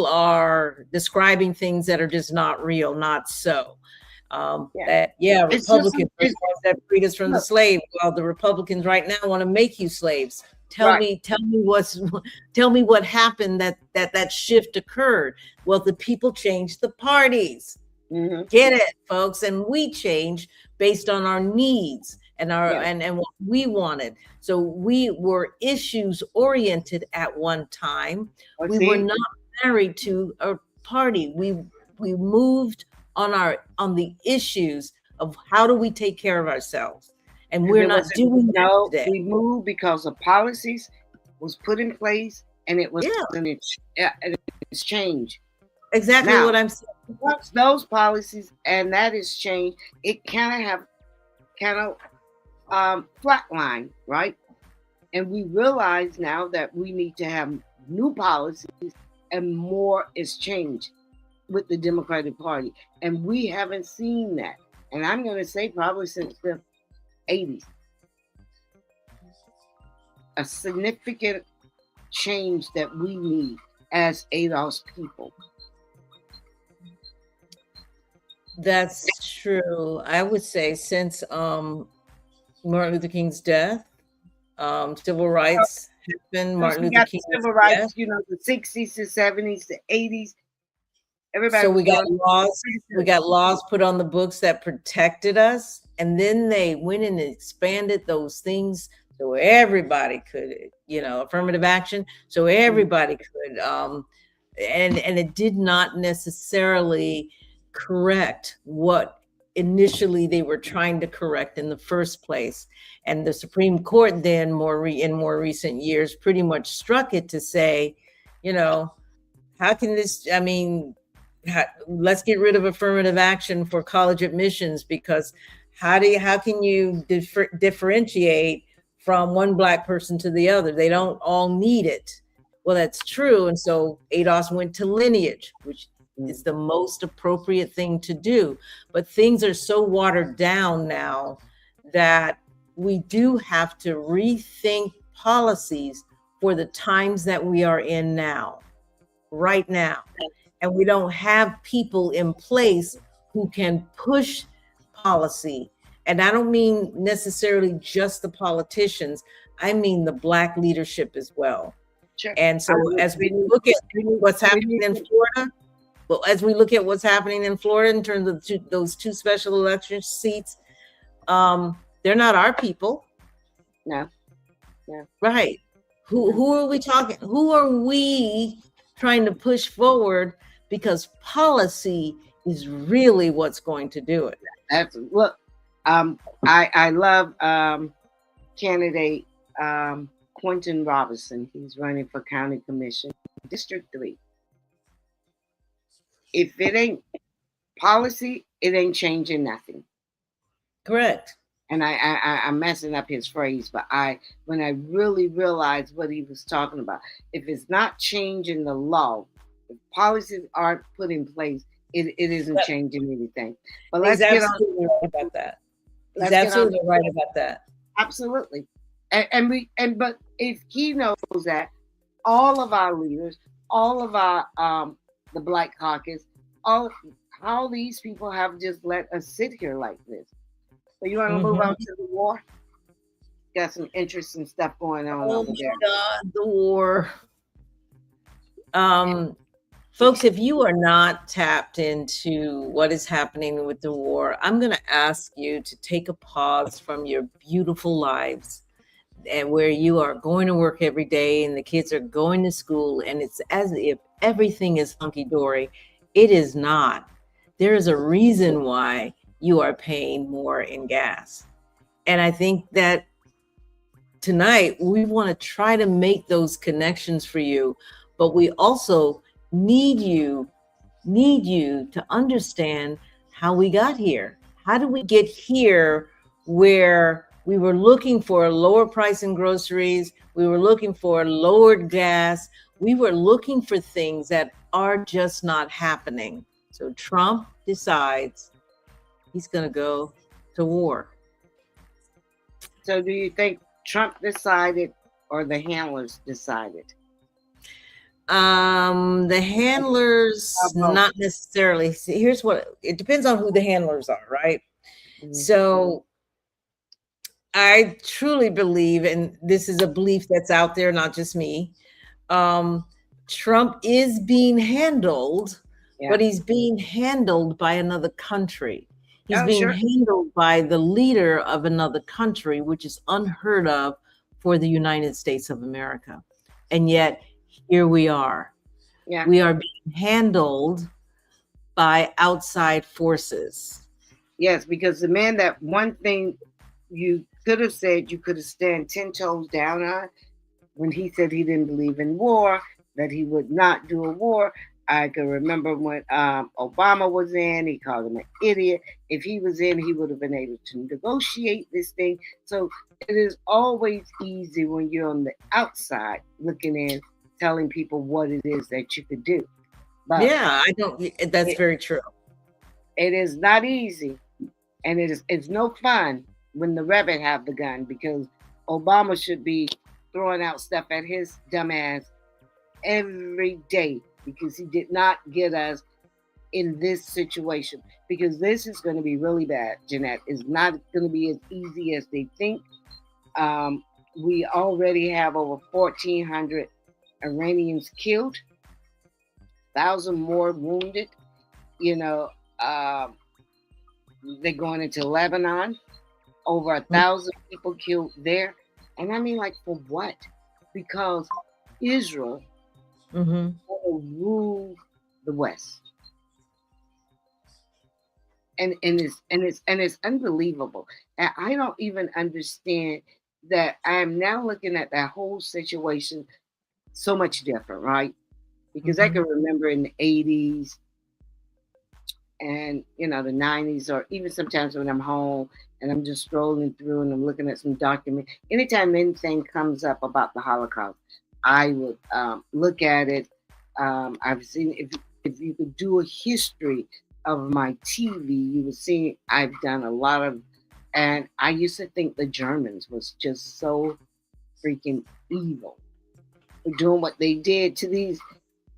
are describing things that are just not real, not so. Republicans that freed us from the slave. Well, the Republicans right now want to make you slaves. Tell me what happened that shift occurred. Well, the people changed the parties. Get it, folks? And we changed based on our needs and and what we wanted. So we were issues oriented at one time. We were not married to a party. We moved on the issues of how do we take care of ourselves, and we're not doing that today. We moved because the policies was put in place, and it was an exchange. Exactly what I'm saying. Once those policies and that is changed, it kind of flatline, right? And we realize now that we need to have new policies, and more is changed with the Democratic Party, and we haven't seen that. And I'm going to say probably since the 80s, a significant change that we need as ADOS people. That's true. I would say since Martin Luther King's death, civil rights happened. Martin Luther King's civil rights, the 60s, the 70s, the 80s. Everybody. So we got laws put on the books that protected us, and then they went and expanded those things so everybody could, affirmative action, so everybody could, and it did not necessarily correct what initially they were trying to correct in the first place. And the Supreme Court then in more recent years pretty much struck it to say, how can this, let's get rid of affirmative action for college admissions, because how can you differentiate from one black person to the other. They don't all need it. Well, that's true. And so ADOS went to lineage, which is the most appropriate thing to do. But things are so watered down now that we do have to rethink policies for the times that we are in now, right now. And we don't have people in place who can push policy. And I don't mean necessarily just the politicians, I mean the Black leadership as well. Sure. And so as we look at what's happening in Florida, well, as we look at what's happening in Florida in terms of those two special election seats, they're not our people. No. Yeah. Right. Who are we talking? Who are we trying to push forward? Because policy is really what's going to do it. That's look. I love candidate Quentin Robinson. He's running for county commission, District 3. If it ain't policy, it ain't changing nothing. Correct. And I'm messing up his phrase, but when I really realized what he was talking about, if it's not changing the law, if policies aren't put in place, it isn't changing anything. But let's get on right about that. He's absolutely right about that. Absolutely. But if he knows that all of our leaders, all of our the Black Caucus, how these people have just let us sit here like this. So you want to move on to the war? Got some interesting stuff going on over there. God, the war. Folks, if you are not tapped into what is happening with the war, I'm going to ask you to take a pause from your beautiful lives and where you are going to work every day and the kids are going to school and it's as if everything is hunky-dory. It is not. There is a reason why you are paying more in gas. And I think that tonight we want to try to make those connections for you, but we also need you to understand how we got here. How did we get here where we were looking for a lower price in groceries, we were looking for lowered gas, we were looking for things that are just not happening. So Trump decides he's going to go to war. So do you think Trump decided or the handlers decided? The handlers, not necessarily. See, here's what, it depends on who the handlers are, right? Mm-hmm. So I truly believe, and this is a belief that's out there, not just me, Trump is being handled, but he's being handled by another country. He's being handled by the leader of another country, which is unheard of for the United States of America. And yet here we are. Yeah. We are being handled by outside forces. Yes, because the man, that one thing you could have said, you could have stand 10 toes down on when he said he didn't believe in war, that he would not do a war. I can remember when Obama was in, he called him an idiot. If he was in, he would have been able to negotiate this thing. So it is always easy when you're on the outside looking in, telling people what it is that you could do. But yeah, that's very true. It is not easy. And it's no fun when the rabbit have the gun, because Obama should be throwing out stuff at his dumb ass every day, because he did not get us in this situation, because this is going to be really bad, Jeanette. It's not going to be as easy as they think. We already have over 1,400 Iranians killed, 1,000 more wounded. You know, they're going into Lebanon, over 1,000 people killed there. And I mean, like, for what? Because Israel will rule the West. And it's unbelievable. And I don't even understand that. I'm now looking at that whole situation so much different, right? Because I can remember in the 80s and, you know, the 90s, or even sometimes when I'm home and I'm just scrolling through and I'm looking at some document. Anytime anything comes up about the Holocaust, I would look at it. I've seen if you could do a history of my TV, you would see I've done a lot of, and I used to think the Germans was just so freaking evil for doing what they did to these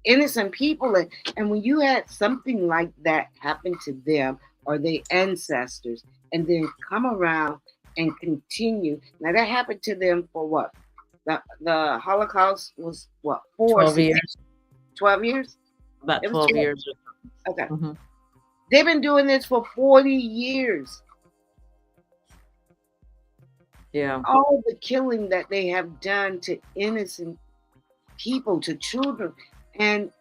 innocent people. And when you had something like that happen to them or their ancestors, and then come around and continue. Now that happened to them for what? The Holocaust was what? 12 years. 12 years? About It was 12 years. Okay. Mm-hmm. They've been doing this for 40 years. Yeah. All the killing that they have done to innocent people, to children. And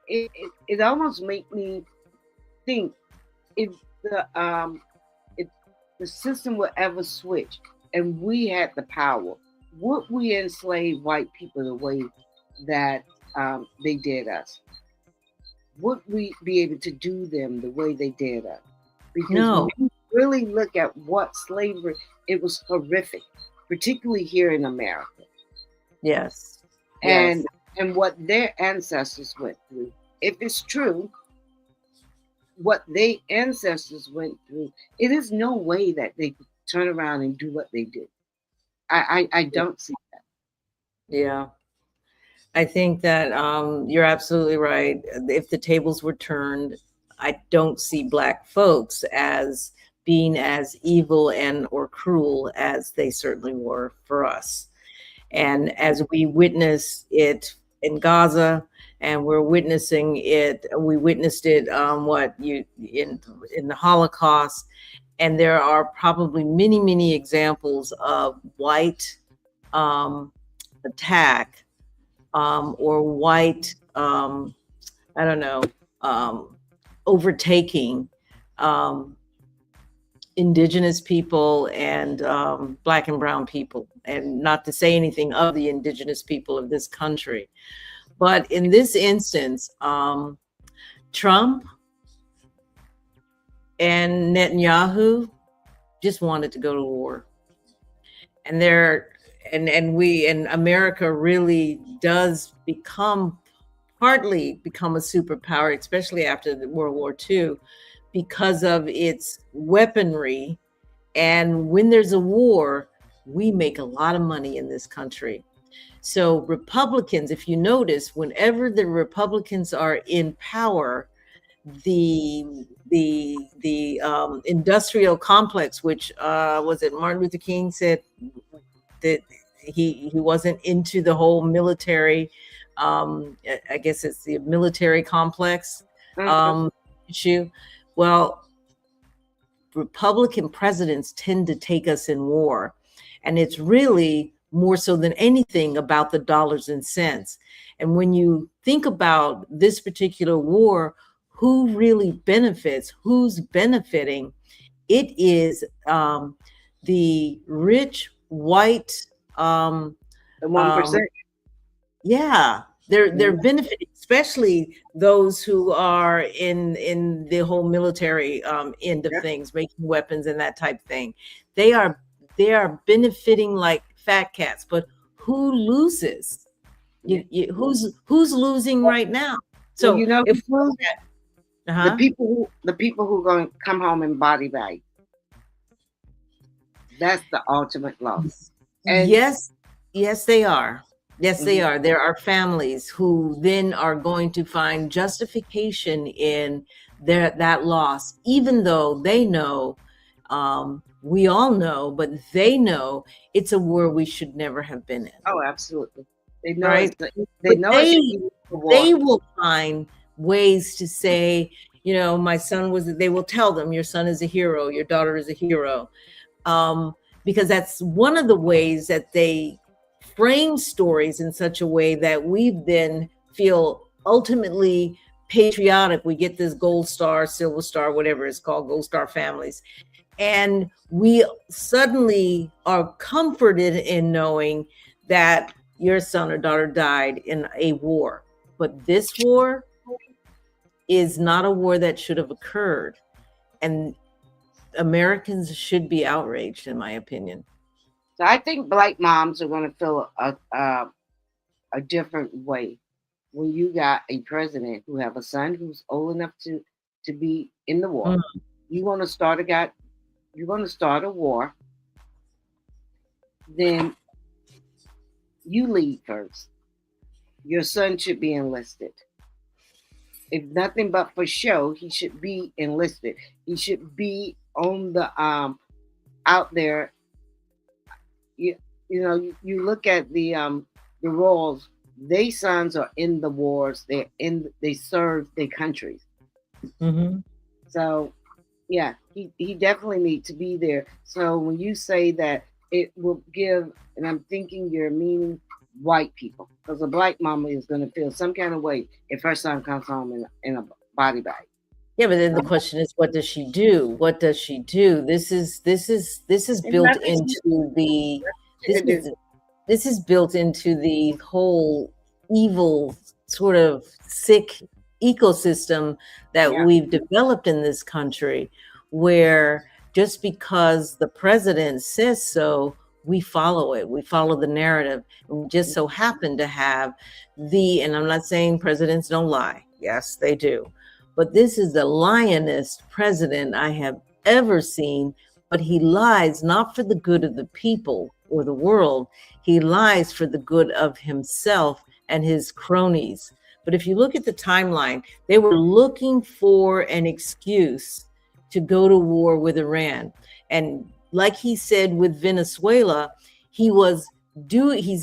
it almost make me think if the system would ever switch and we had the power, would we enslave white people the way that they did us? Would we be able to do them the way they did us? Because no. when you really look at what slavery, it was horrific, particularly here in America. Yes. And what their ancestors went through. If it's true, what their ancestors went through, it is no way that they could turn around and do what they did. I don't see that. Yeah. I think that you're absolutely right. If the tables were turned, I don't see Black folks as being as evil and or cruel as they certainly were for us. And as we witness it in Gaza, and we're witnessing it, we witnessed it in the Holocaust, and there are probably many examples of white attack or white overtaking indigenous people and Black and brown people, and not to say anything of the indigenous people of this country. But in this instance, Trump and Netanyahu just wanted to go to war. And America really does partly become a superpower, especially after World War II, because of its weaponry. And when there's a war, we make a lot of money in this country. So Republicans, if you notice, whenever the Republicans are in power, the industrial complex, which was it Martin Luther King said that he wasn't into the whole military, I guess it's the military complex issue. Well, Republican presidents tend to take us in war, and it's really more so than anything about the dollars and cents. And when you think about this particular war, who really benefits, who's benefiting, it is the rich white, the 1%. Yeah, they're benefiting, especially those who are in the whole military end of things, making weapons and that type of thing. They are benefiting like fat cats. But who loses? Who's losing right now? So well, you know, if the people who going to come home in body bag. That's the ultimate loss. And yes, they are. Yes, they are. There are families who then are going to find justification in that loss, even though they know, we all know, but they know it's a war we should never have been in. Oh, absolutely. They know. Right? They will find ways to say, my son they will tell them, your son is a hero, your daughter is a hero. Because that's one of the ways that they frame stories in such a way that we then feel ultimately patriotic. We get this gold star, silver star, whatever it's called, gold star families. And we suddenly are comforted in knowing that your son or daughter died in a war. But this war is not a war that should have occurred. And Americans should be outraged, in my opinion. So I think black moms are going to feel a different way when you got a president who have a son who's old enough to be in the war. Mm. You want to start a war, then you lead first. Your son should be enlisted. If nothing but for show, he should be enlisted. He should be on the out there. You look at the royals. They sons are in the wars. They serve their countries. Mm-hmm. So yeah, he definitely needs to be there. So when you say that it will give, and I'm thinking you're meaning white people, because a black mama is going to feel some kind of way if her son comes home in a body bag. Yeah, but then the question is, what does she do? What does she do? This is built into the this is built into the whole evil sort of sick ecosystem that we've developed in this country, where just because the president says so, we follow it. We follow the narrative. And we just so happen to have and I'm not saying presidents don't lie. Yes, they do. But this is the lionest president I have ever seen. But he lies not for the good of the people or the world. He lies for the good of himself and his cronies. But if you look at the timeline, they were looking for an excuse to go to war with Iran. And like he said with Venezuela, he's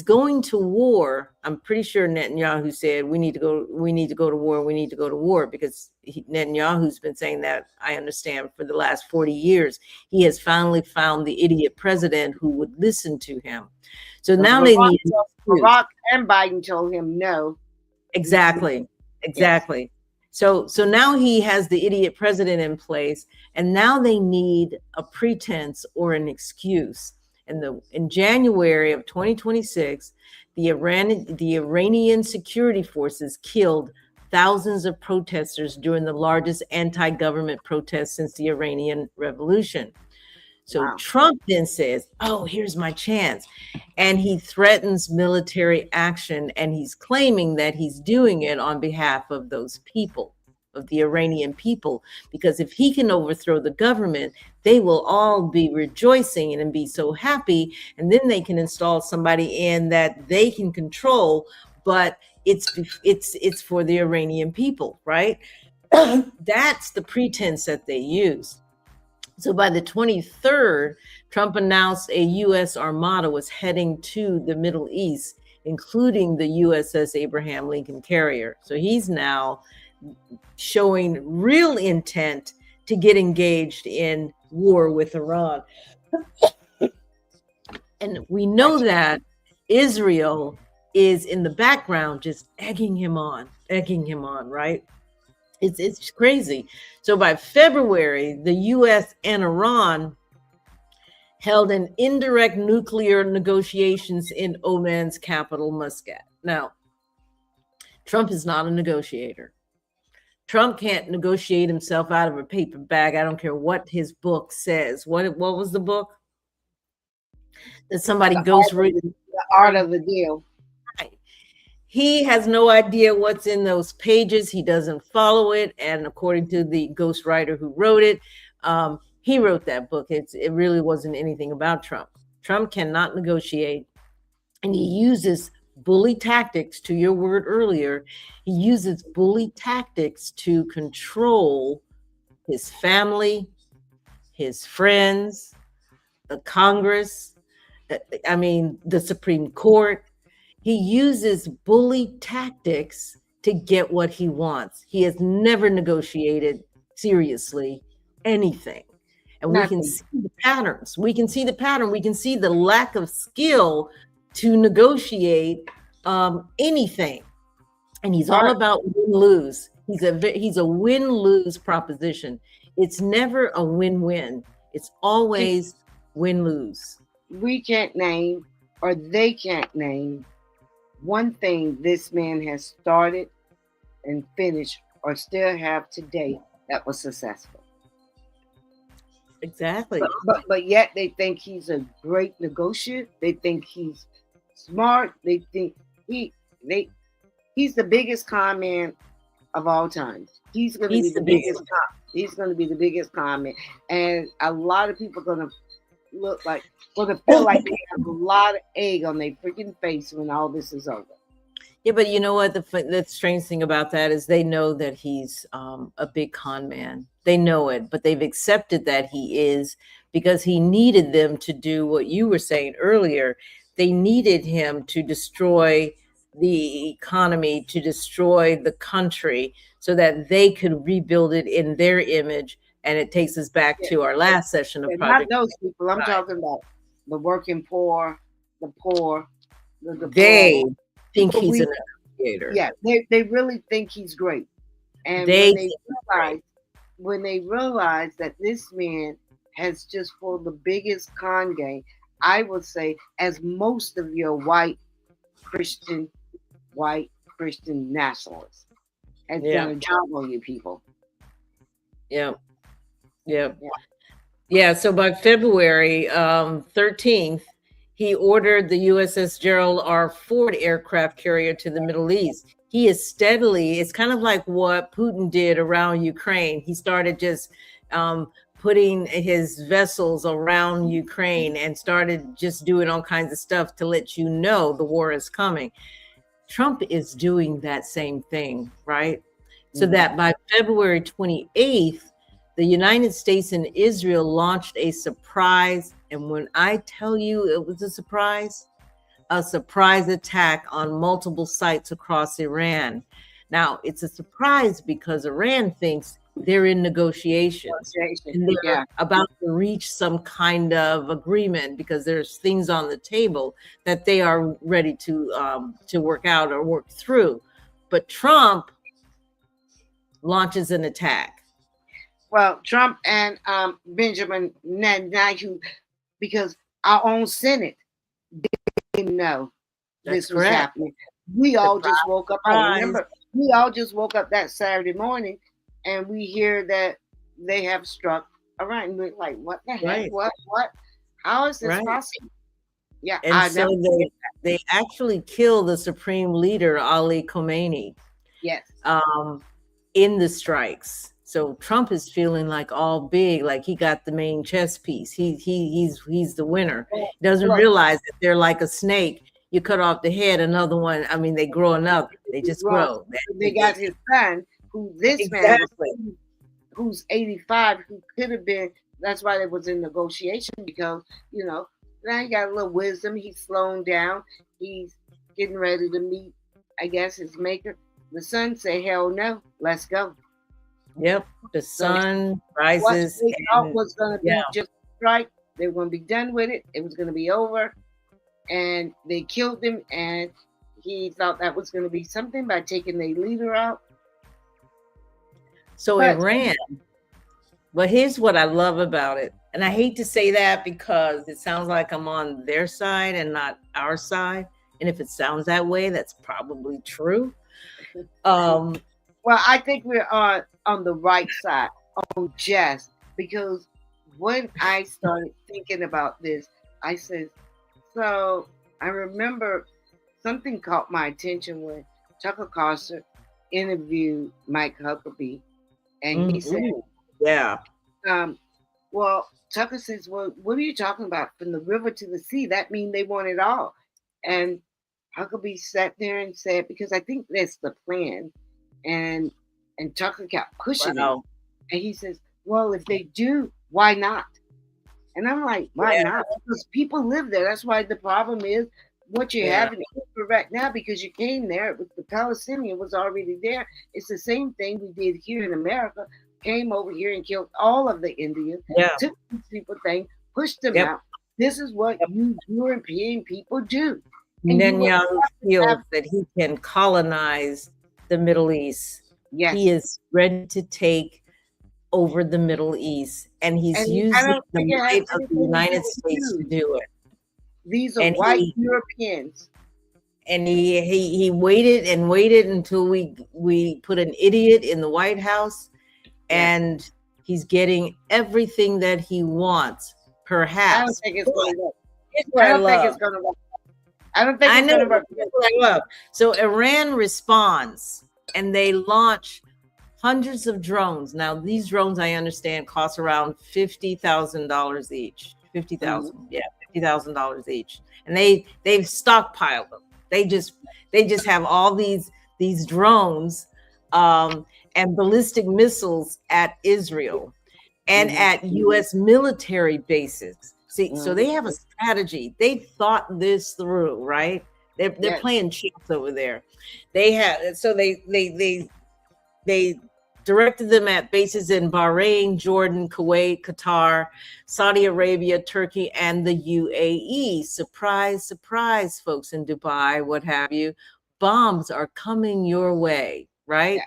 going to war. I'm pretty sure Netanyahu said we need to go to war, because Netanyahu's been saying that, I understand, for the last 40 years. He has finally found the idiot president who would listen to him. So now they need Barack and Biden told him no. Exactly. Yes. So now he has the idiot president in place, and now they need a pretense or an excuse. And in January of 2026, the Iranian security forces killed thousands of protesters during the largest anti-government protest since the Iranian Revolution. So Trump then says, oh, here's my chance. And he threatens military action, and he's claiming that he's doing it on behalf of those people, of the Iranian people, because if he can overthrow the government, they will all be rejoicing and be so happy. And then they can install somebody in that they can control, but it's for the Iranian people, right? That's the pretense that they use. So by the 23rd, Trump announced a U.S. armada was heading to the Middle East, including the USS Abraham Lincoln carrier. So he's now showing real intent to get engaged in war with Iran. And we know that Israel is in the background just egging him on, right? It's crazy. So by February, the U.S. and Iran held an indirect nuclear negotiations in Oman's capital, Muscat. Now, Trump is not a negotiator. Trump can't negotiate himself out of a paper bag. I don't care what his book says. What was the book that somebody ghostwrote? The Art of the Deal. He has no idea what's in those pages. He doesn't follow it. And according to the ghostwriter who wrote it, he wrote that book. It really wasn't anything about Trump. Trump cannot negotiate. And he uses bully tactics, to your word earlier. He uses bully tactics to control his family, his friends, the Congress, the Supreme Court. He uses bully tactics to get what he wants. He has never negotiated seriously anything. And we can see the patterns. We can see the pattern. We can see the lack of skill to negotiate anything. And he's all about win-lose. He's a win-lose proposition. It's never a win-win. It's always win-lose. We can't name, or they can't name, one thing this man has started and finished or still have today that was successful. Exactly. But yet they think he's a great negotiator. They think he's smart. They think they he's the biggest con man of all time. He's going to be He's the the biggest. biggest. He's going to be the biggest con man, and a lot of people are going to going to feel like they have a lot of egg on their freaking face when all this is over. Yeah, but you know what? The strange thing about that is they know that he's a big con man. They know it, but they've accepted that he is because he needed them to do what you were saying earlier. They needed him to destroy the economy, to destroy the country, so that they could rebuild it in their image. And it takes us back Yeah. to our last session of And not Project. those people. I'm Right. talking about the working poor, the poor, the They poor. think But he's we- an negotiator. Yeah, they really think he's great. And They when they think he's great. realize that this man has just pulled the biggest con game, I would say, as most of your white Christian nationalists has Yeah. done a job on you people. Yeah. Yeah. Yeah. Yeah. So by February 13th, he ordered the USS Gerald R. Ford aircraft carrier to the Middle East. He is steadily, it's kind of like what Putin did around Ukraine. He started just putting his vessels around Ukraine and started just doing all kinds of stuff to let you know the war is coming. Trump is doing that same thing, right? So that by February 28th, the United States and Israel launched a surprise. And when I tell you it was a surprise attack on multiple sites across Iran. Now, it's a surprise because Iran thinks they're in negotiations and they're about to reach some kind of agreement because there's things on the table that they are ready to work out or work through. But Trump launches an attack. Well, Trump and Benjamin Netanyahu, because our own Senate didn't know this was happening. We all just woke up. I remember we all just woke up that Saturday morning, and we hear that they have struck Iran. And we're like, "What the heck? What? How is this possible?" Yeah, and so they actually killed the supreme leader Ali Khamenei. Yes. In the strikes. So Trump is feeling like all big, like he got the main chess piece. He's the winner. He doesn't realize that they're like a snake. You cut off the head, another one. I mean, they grow another. They just grow. They got his son, who this man, who's 85, who could have been. That's why it was in negotiation because now he got a little wisdom. He's slowing down. He's getting ready to meet, I guess, his maker. The son say, "Hell no, let's go." Yep, the sun rises. What they thought was going to be just a strike, they were going to be done with it. It was going to be over, and they killed him. And he thought that was going to be something by taking their leader out. So Iran. But here's what I love about it, and I hate to say that because it sounds like I'm on their side and not our side. And if it sounds that way, that's probably true. Well, I think we're on the right side, on just because when I started thinking about this, I said, so I remember something caught my attention when Tucker Carlson interviewed Mike Huckabee, and he said, well, Tucker says, well, what are you talking about? From the river to the sea, that means they want it all. And Huckabee sat there and said, because I think that's the plan. And Tucker kept pushing it. And he says, well, if they do, why not? And I'm like, why not? Because people live there. That's why the problem is what you have in Israel right now, because you came there, the Palestinian was already there. It's the same thing we did here in America. Came over here and killed all of the Indians, took these people thing, pushed them out. This is what you European people do. And Netanyahu feels that he can colonize the Middle East. Yes. He is ready to take over the Middle East, and he's using the might of the United States to do it. These are white Europeans. And he waited and waited until we put an idiot in the White House, and He's getting everything that he wants, I don't perhaps. think it's going to work. Here's what I don't think love. it's going to work. I don't think I it's know going to work. that's what I love. So Iran responds, and they launch hundreds of drones. Now, these drones, I understand, cost around $50,000 each. $50,000 each, and they've stockpiled them. They just have all these drones and ballistic missiles at Israel and at U.S. military bases. See, so they have a strategy. They thought this through, right? They're playing chips over there. They have, so they directed them at bases in Bahrain, Jordan, Kuwait, Qatar, Saudi Arabia, Turkey, and the UAE. Surprise, surprise, folks in Dubai, what have you. Bombs are coming your way, right? Yeah.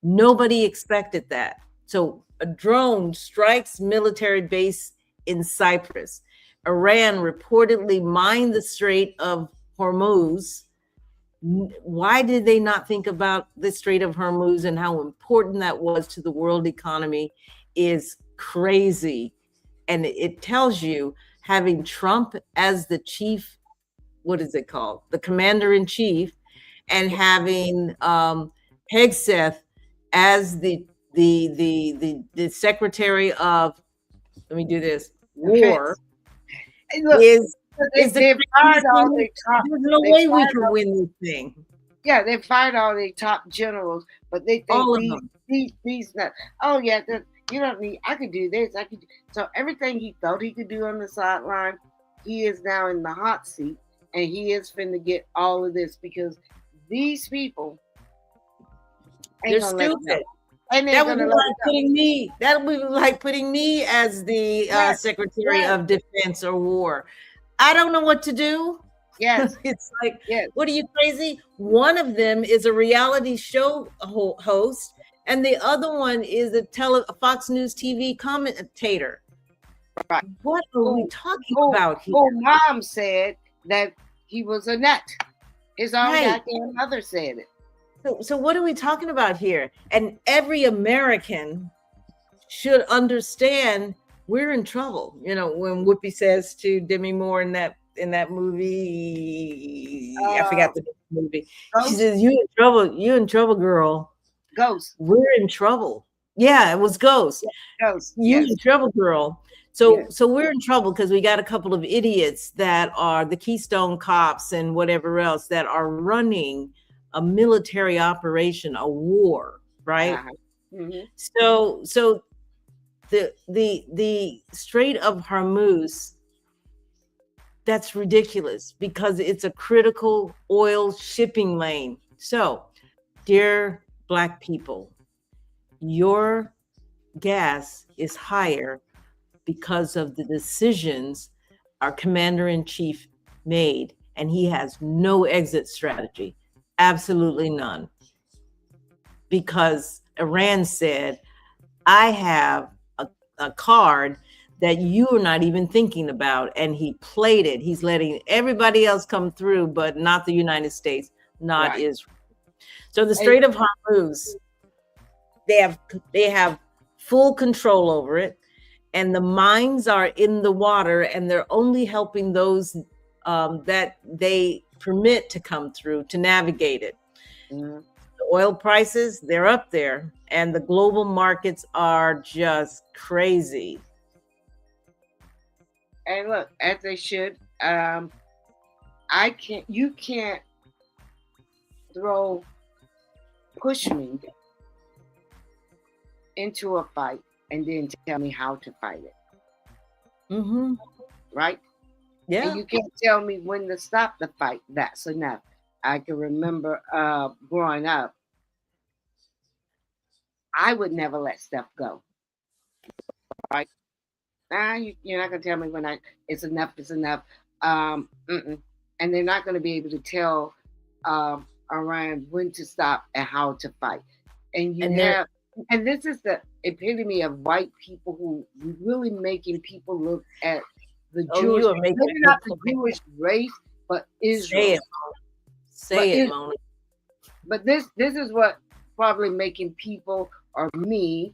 Nobody expected that. So a drone strikes military base in Cyprus. Iran reportedly mined the Strait of Hormuz. Why did they not think about the Strait of Hormuz and how important that was to the world economy is crazy. And it tells you, having Trump as the chief, what is it called? The commander in chief, and having Hegseth as the secretary of, let me do this, war, is they've fired all the top. There's no way we can win this thing. Yeah, they fired all the top generals, but they think all these nuts. Oh yeah, you don't need. I could do this. I could. So everything he thought he could do on the sideline, he is now in the hot seat, and he is finna get all of this because these people, they're stupid. And that would be like putting me as the Secretary of Defense or War. I don't know what to do. Yes. It's like, what are you, crazy? One of them is a reality show host, and the other one is a Fox News TV commentator. Right. What are we talking about here? Oh, mom said that he was a nut. His own goddamn mother said it. So what are we talking about here? And every American should understand we're in trouble. You know, when Whoopi says to Demi Moore in that movie, I forgot the movie. Ghost? She says, "You in trouble, girl." Ghost. We're in trouble. Yeah, it was Ghost. Ghost. You in trouble, girl. So we're in trouble because we got a couple of idiots that are the Keystone Cops and whatever else that are running a military operation, a war, right? So the Strait of Hormuz, that's ridiculous because it's a critical oil shipping lane. So, dear Black people, your gas is higher because of the decisions our commander-in-chief made, and he has no exit strategy. Absolutely none. Because Iran said, I have a card that you are not even thinking about, and he played it. He's letting everybody else come through, but not the United States, not Israel. So the Strait of Hormuz, they have full control over it, and the mines are in the water, and they're only helping those that they permit to come through to navigate it. The oil prices, they're up there, and the global markets are just crazy. And look, as they should. You can't push me into a fight and then tell me how to fight it. Right? Yeah. And you can't tell me when to stop the fight. That's enough. I can remember growing up, I would never let stuff go. Right? You're not gonna tell me when it's enough. It's enough. And they're not gonna be able to tell Iran when to stop and how to fight. And this is the epitome of white people who really making people look at the Jewish, maybe not the Jewish race, but Israel. Say it, Mona. But this is what probably making people or me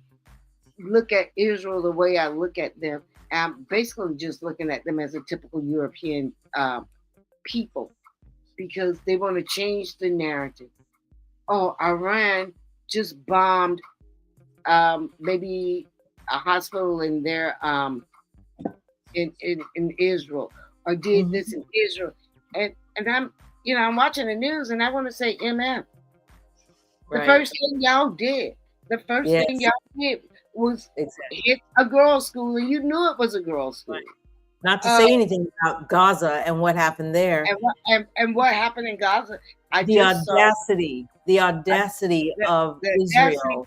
look at Israel the way I look at them, I'm basically just looking at them as a typical European people, because they want to change the narrative. Oh, Iran just bombed maybe a hospital in their in Israel, or did this in Israel, and I'm watching the news and I want to say, MF, the first thing y'all did, the first thing y'all did was hit a girls' school, and you knew it was a girls' school. Not to say anything about Gaza and what happened there. And what happened in Gaza. The audacity of Israel.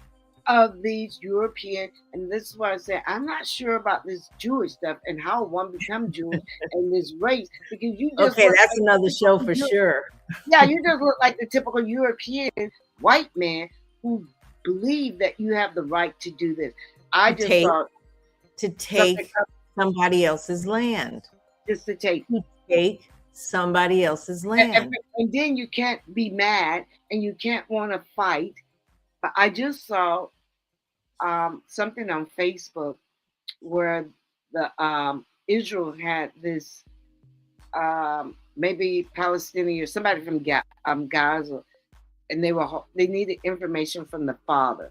Of these European, and this is why I say I'm not sure about this Jewish stuff and how one becomes Jewish and this race, because you just that's another show for sure. Yeah, you just look like the typical European white man who believe that you have the right to do this. I just thought to take somebody else's land. Just to take somebody else's land. And then you can't be mad and you can't want to fight. But I just saw something on Facebook where the Israel had this maybe Palestinian or somebody from Gaza, and they needed information from the father,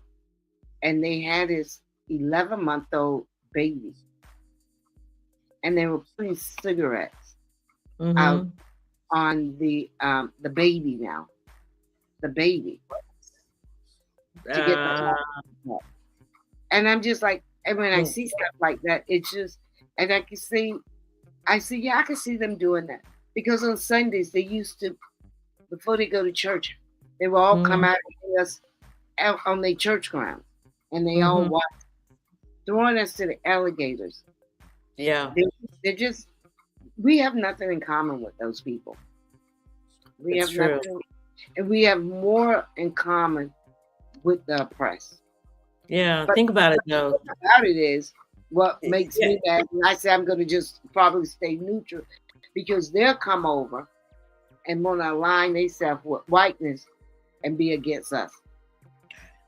and they had his 11-month-old baby, and they were putting cigarettes out on the baby now, the baby. To get the and I'm just like, and when I see stuff like that, it's just, and I can see, I can see them doing that, because on Sundays they used to, before they go to church, they will all come out and us out on their church ground, and they all watch, throwing us to the alligators. Yeah, they're just, we have nothing in common with those people. We have nothing, and we have more in common with the oppressed. Yeah, but think about it though. About it is what makes me mad. And I say I'm going to just probably stay neutral, because they'll come over and want to align themselves with whiteness and be against us.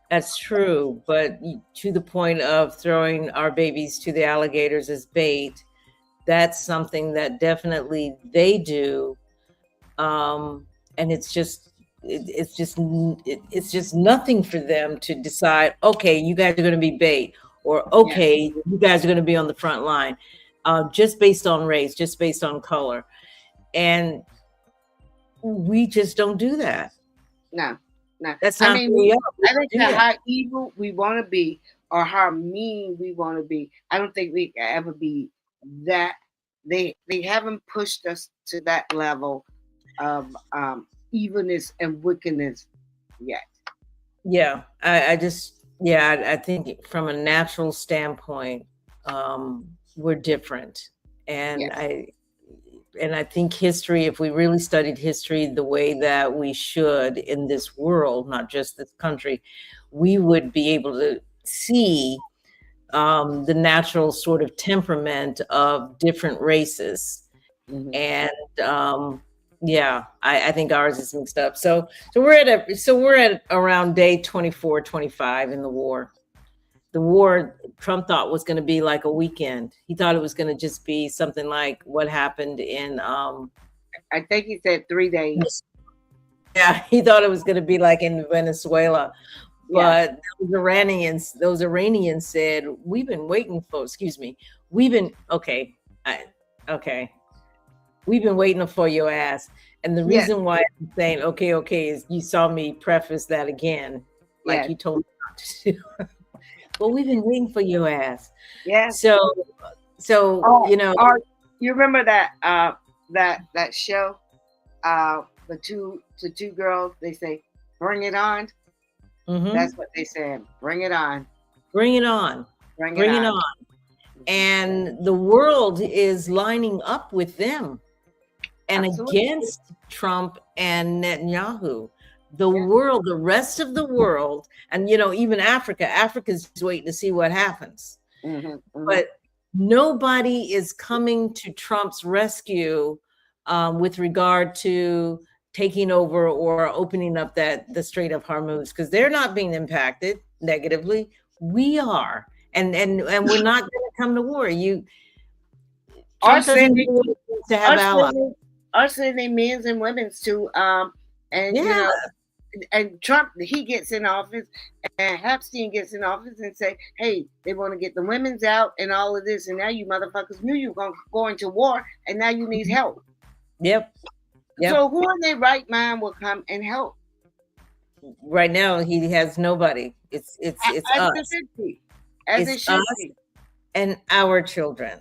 That's true, but to the point of throwing our babies to the alligators as bait, that's something that definitely they do, and it's just nothing for them to decide, okay, you guys are going to be bait, or okay, you guys are going to be on the front line, just based on race, just based on color. And we just don't do that. No. That's not who we are. I think that how evil we want to be, or how mean we want to be, I don't think we can ever be that. They haven't pushed us to that level of evilness and wickedness yet. Yeah, I think from a natural standpoint, we're different, and I think history, if we really studied history the way that we should in this world, not just this country, we would be able to see the natural sort of temperament of different races, and I think ours is mixed up. So we're at around day 24, 25 in the war. The war Trump thought was going to be like a weekend. He thought it was going to just be something like what happened in I think he said 3 days. Yeah, he thought it was going to be like in Venezuela. But those Iranians said, we've been waiting for your ass. And the reason why I'm saying okay is you saw me preface that again, like you told me not to do. Well, we've been waiting for your ass. Yeah. So you remember that that show, the two girls, they say, "Bring it on." That's what they said. Bring it on. Bring it on. Bring it on. And the world is lining up with them and against Trump and Netanyahu. The world, the rest of the world, and even Africa's waiting to see what happens. But nobody is coming to Trump's rescue with regard to taking over or opening up the Strait of Hormuz, because they're not being impacted negatively. We are. and we're not going to come to war. Or Trump doesn't sending, need to have allies. or sending men's and women's to and you Yeah. know, and Trump, he gets in office, and Epstein gets in office and say, hey, they want to get the women's out and all of this, and now you motherfuckers knew you were going to go into war, and now you need help. Yep. So who in their right mind will come and help? Right now, he has nobody. It's As us. it should be. As it It's should us be. and our children,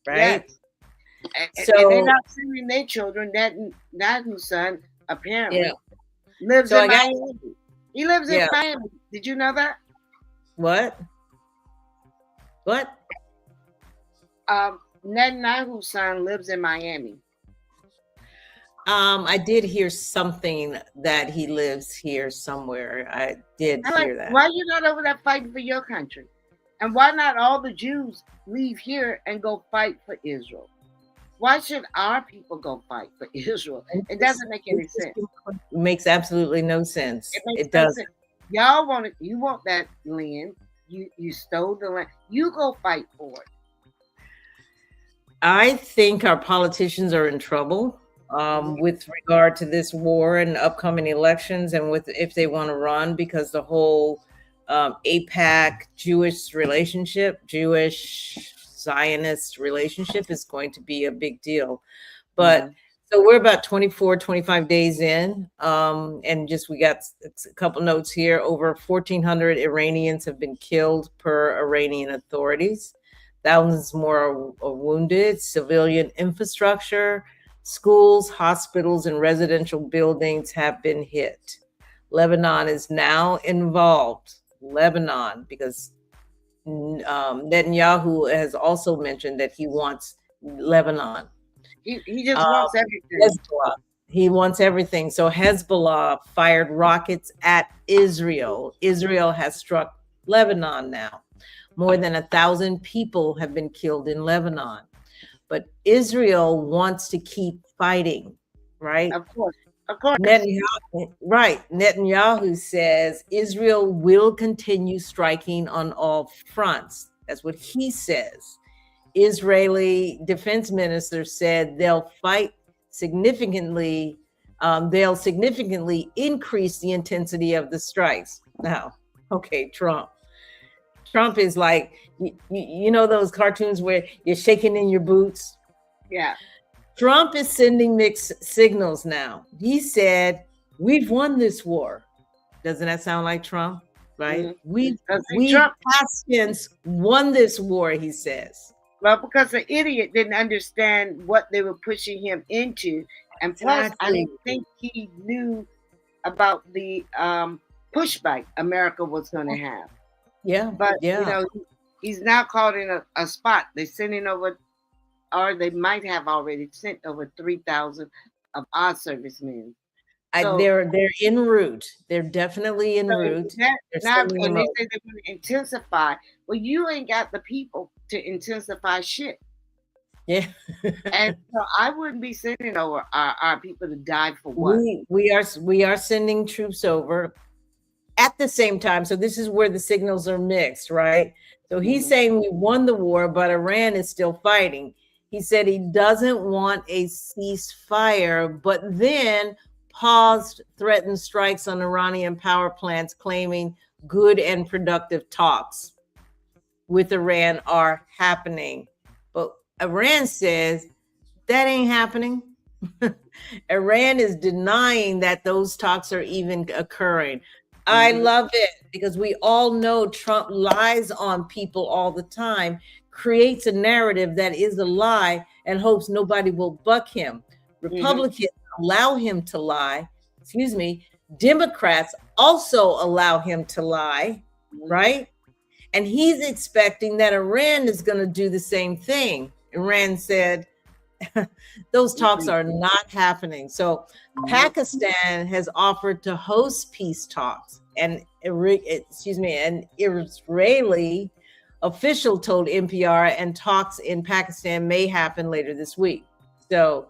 right? Yes. So And they're not sending their children. That whose son apparently lives in Miami. He lives in Miami. Did you know that? What? Netanyahu's son lives in Miami. I did hear something that he lives here somewhere. I did hear that. Why are you not over there fighting for your country? And why not all the Jews leave here and go fight for Israel? Why should our people go fight for Israel? It doesn't make any sense. It makes absolutely no sense. It no doesn't. sense. Y'all want it. You want that land. You stole the land. You go fight for it. I think our politicians are in trouble with regard to this war and upcoming elections, and with if they want to run, because the whole AIPAC Jewish Zionist relationship is going to be a big deal. But so we're about 24, 25 days in, and we got a couple notes here. Over 1,400 Iranians have been killed per Iranian authorities. Thousands more are wounded. Civilian infrastructure, schools, hospitals, and residential buildings have been hit. Lebanon is now involved. Because Netanyahu has also mentioned that he wants Lebanon. He just wants everything. Hezbollah. He wants everything. So Hezbollah fired rockets at Israel. Israel has struck Lebanon now. More than 1,000 people have been killed in Lebanon. But Israel wants to keep fighting, right? Of course. Netanyahu says Israel will continue striking on all fronts. That's what he says. Israeli defense minister said they'll fight significantly. They'll significantly increase the intensity of the strikes. Now, okay, Trump is like, you know those cartoons where you're shaking in your boots? Yeah. Trump is sending mixed signals now. He said, we've won this war. Doesn't that sound like Trump? Right? We past tense won this war, he says. Well, because the idiot didn't understand what they were pushing him into. And plus, I didn't think he knew about the pushback America was going to have. Yeah. But, you know, he's now caught in a spot. They're sending over, or they might have already sent over 3,000 of our servicemen. So, they're en route. They're definitely en route. And they say they're going to intensify. Well, you ain't got the people to intensify shit. Yeah. And so I wouldn't be sending over our people to die for what? We are sending troops over at the same time. So this is where the signals are mixed, right? So he's saying we won the war, but Iran is still fighting. He said he doesn't want a ceasefire, but then paused threatened strikes on Iranian power plants, claiming good and productive talks with Iran are happening. But Iran says that ain't happening. Iran is denying that those talks are even occurring. I love it because we all know Trump lies on people all the time, creates a narrative that is a lie and hopes nobody will buck him. Republicans allow him to lie. Democrats also allow him to lie, right? And he's expecting that Iran is going to do the same thing. Iran said those talks are not happening. So Pakistan has offered to host peace talks, and an Israeli official told NPR, and talks in Pakistan may happen later this week. So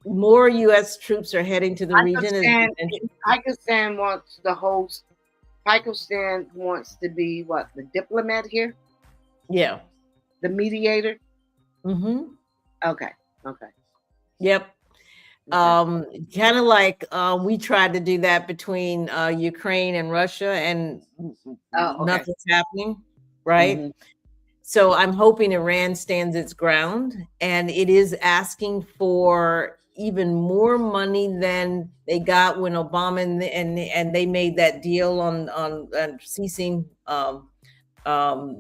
more U.S. troops are heading to the region. Pakistan wants to host Pakistan wants to be what, the diplomat here, Yeah. the mediator. Mm-hmm. Okay. Okay. Yep. Okay. Kind of like we tried to do that between Ukraine and Russia, and Oh, okay. nothing's happening, right? Hmm. So I'm hoping Iran stands its ground, and it is asking for even more money than they got when Obama and they made that deal on ceasing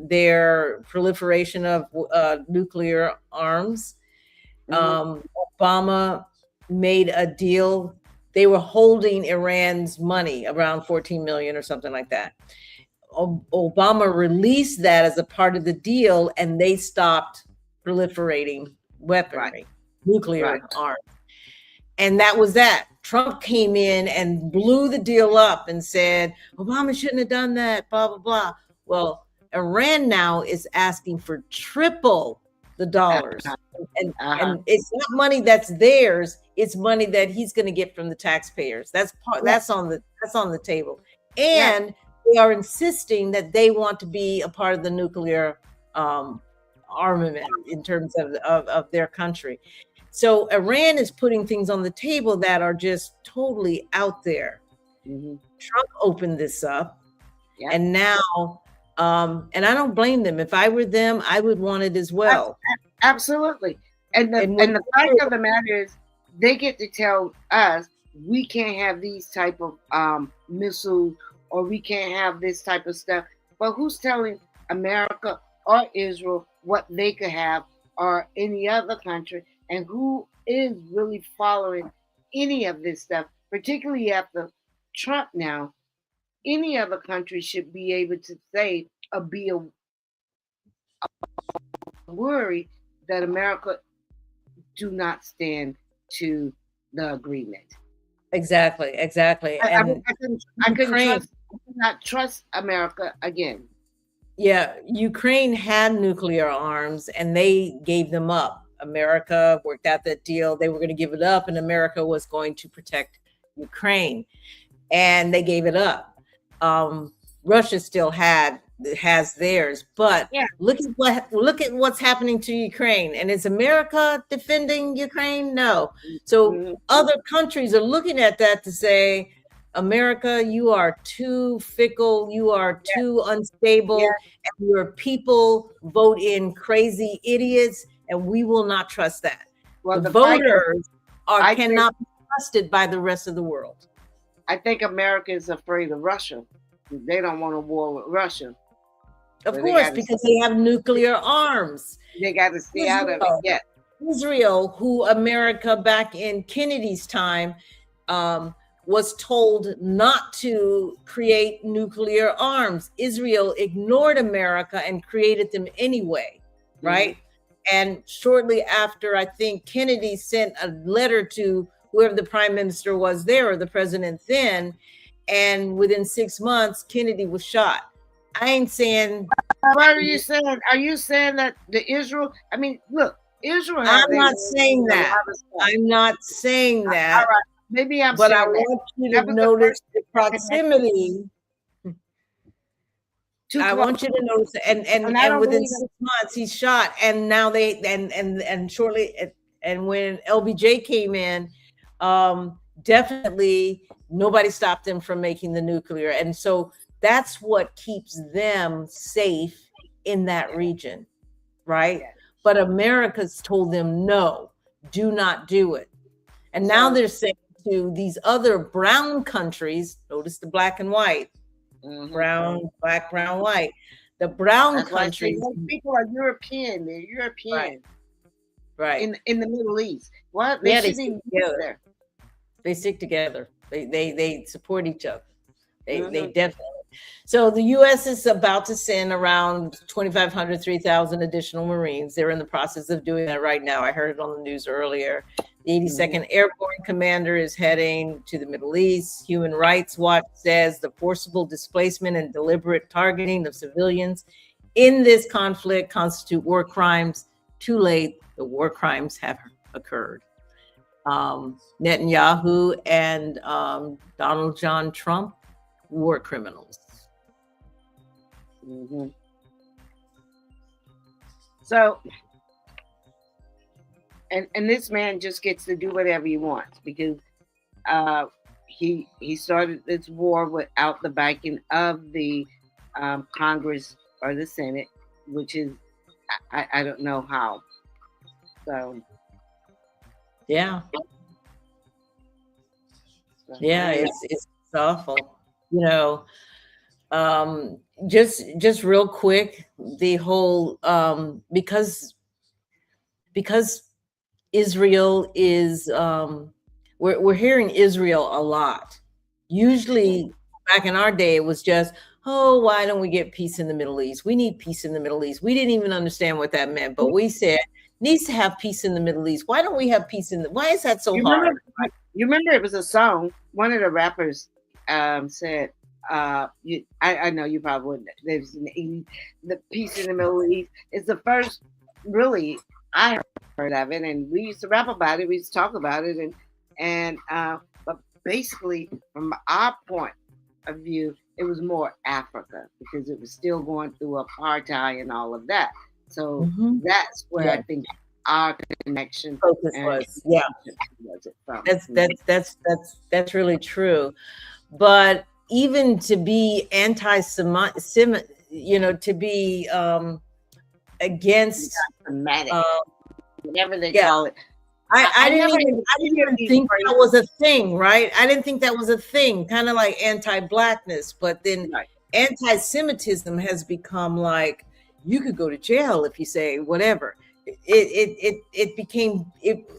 their proliferation of nuclear arms. Hmm. Obama made a deal. They were holding Iran's money around 14 million or something like that. Obama released that as a part of the deal, and they stopped proliferating weaponry, nuclear arms. And that was that. Trump came in and blew the deal up and said, Obama shouldn't have done that, blah, blah, blah. Well, Iran now is asking for triple the dollars. And it's not money that's theirs, it's money that he's going to get from the taxpayers. That's on the table. And they are insisting that they want to be a part of the nuclear armament in terms of their country. So Iran is putting things on the table that are just totally out there. Mm-hmm. Trump opened this up, and now, and I don't blame them. If I were them, I would want it as well. Absolutely. And the fact of the matter is, they get to tell us we can't have these type of missiles, or we can't have this type of stuff. But who's telling America or Israel what they could have, or any other country? And who is really following any of this stuff, particularly after Trump now? Any other country should be able to say or be a worry that America do not stand to the agreement. Exactly. I could not trust America again. Yeah, Ukraine had nuclear arms and they gave them up. America worked out that deal. They were going to give it up, and America was going to protect Ukraine, and they gave it up. Russia still has theirs, but look at what's happening to Ukraine. And is America defending Ukraine? No. So other countries are looking at that to say, America, you are too fickle, you are too unstable, and your people vote in crazy idiots, and we will not trust that. Well, the voters cannot be trusted by the rest of the world. I think America is afraid of Russia. They don't want a war with Russia. Of course, because they have nuclear arms. They got to stay out of it. Yeah. Israel, who America back in Kennedy's time was told not to create nuclear arms. Israel ignored America and created them anyway, right? And shortly after, I think Kennedy sent a letter to whoever the prime minister was there, or the president then, and within 6 months, Kennedy was shot. I ain't saying. What are you saying? Are you saying that the Israel? I mean, look, Israel. I'm not saying that. I'm not saying that. All right. Maybe I'm. But I want you to notice the proximity. I want you to notice, and within 6 months he's shot, and now they and shortly, and when LBJ came in, definitely nobody stopped them from making the nuclear, and so that's what keeps them safe in that region, right? But America's told them no, do not do it, and now they're saying to these other brown countries, notice the black and white. Brown, black, brown, white. The brown countries. People are European. They're European. Right. In the Middle East. What? They stick together. They stick together. They support each other. They definitely. So the U.S. is about to send around 2,500, 3,000 additional Marines. They're in the process of doing that right now. I heard it on the news earlier. The 82nd Airborne Commander is heading to the Middle East. Human Rights Watch says the forcible displacement and deliberate targeting of civilians in this conflict constitute war crimes. Too late, the war crimes have occurred. Netanyahu and Donald John Trump, war criminals. Mm-hmm. So, and this man just gets to do whatever he wants because uh, he started this war without the backing of the Congress or the Senate, which is I don't know how. So Yeah. so, Yeah, anyway. it's awful. You know, just real quick, the whole because Israel is we're hearing Israel a lot. Usually back in our day it was just, oh, why don't we get peace in the Middle East? We need peace in the Middle East. We didn't even understand what that meant, but we said needs to have peace in the Middle East. Why don't we have peace in the why is that so You hard? remember? You remember it was a song. One of the rappers said, I know you probably wouldn't. There's the peace in the Middle East. It's the first, really, I heard of it, and we used to rap about it. We used to talk about it, and but basically, from our point of view, it was more Africa because it was still going through apartheid and all of that. So that's where Yeah. I think our connection Focus and was, yeah. was it from. That's really true. But even to be anti-Semitic, you know, to be against, Dramatic, whatever they yeah. call it. I didn't never even think that was a thing, right? I didn't think that was a thing, kind of like anti-blackness, but then Right. anti-Semitism has become like you could go to jail if you say whatever. It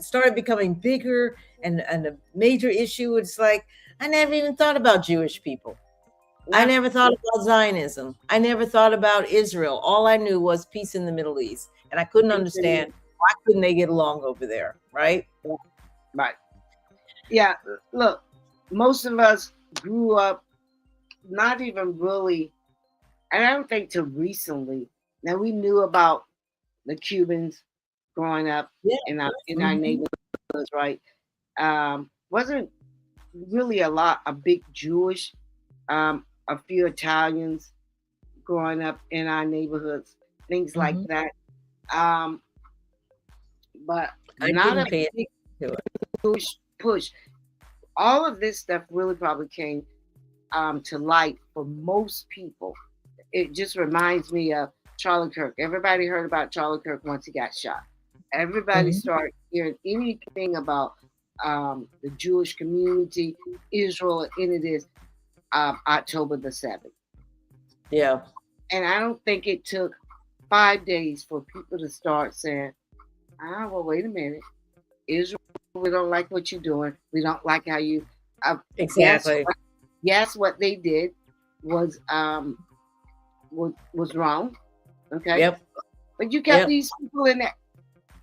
started becoming bigger and a major issue. It's like I never even thought about Jewish people. I never thought about Zionism. I never thought about Israel. All I knew was peace in the Middle East, and I couldn't understand why couldn't they get along over there, right? Right. Yeah. Look, most of us grew up not even really, and I don't think till recently. Now we knew about the Cubans growing up in our neighborhoods, right? Wasn't really a big Jewish, a few Italians growing up in our neighborhoods, things like that. But I not didn't a pay big attention to it. push. All of this stuff really probably came to light for most people. It just reminds me of Charlie Kirk. Everybody heard about Charlie Kirk once he got shot. Everybody started hearing anything about the Jewish community, Israel, and it is October the 7th. Yeah. And I don't think it took 5 days for people to start saying, well, wait a minute. Israel, we don't like what you're doing. We don't like how you. Exactly. Yes, what they did was wrong. Okay. Yep. But you got these people in that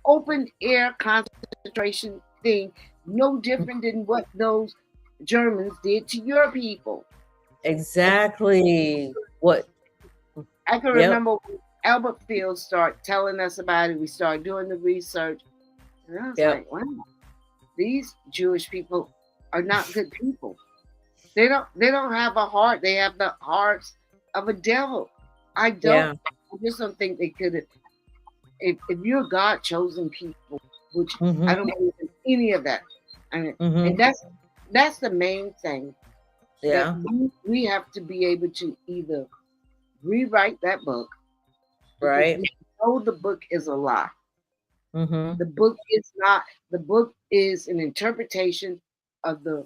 open air concentration thing, no different than what those Germans did to your people. Exactly. What I can remember when Albert Fields started telling us about it. We started doing the research. And I was like, wow, these Jewish people are not good people. They don't have a heart. They have the hearts of a devil. I just don't think they could have. If you're God chosen people, which I don't believe in any of that, and that's the main thing. Yeah. That we have to be able to either rewrite that book, Right. We know the book is a lie. Mm-hmm. The book is not. The book is an interpretation of the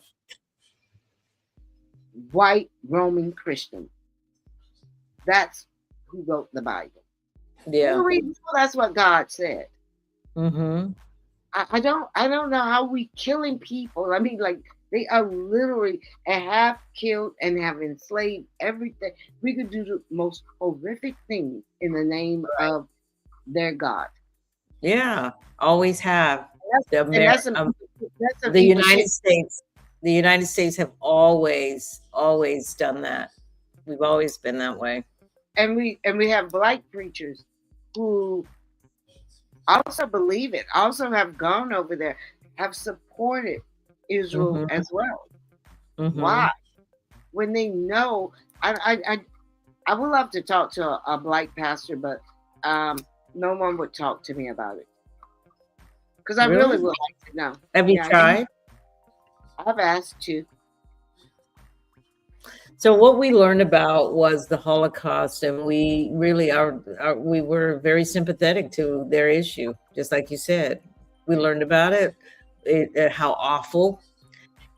white Roman Christian. That's who wrote the Bible. Yeah. That's what God said. Mm-hmm. I don't know how we killing people. I mean, like they are literally and have killed and have enslaved everything. We could do the most horrific things in the name of their God. Yeah, always have. The United States have always done that. We've always been that way. And we have black preachers who also believe it, also have gone over there, have supported Israel as well. Why? When they know, I would love to talk to a black pastor, but um, no one would talk to me about it because I really Really? would like to know. Have you Yeah, tried? I've asked to. So what we learned about was the Holocaust, and we really we were very sympathetic to their issue, just like you said. We learned about how awful,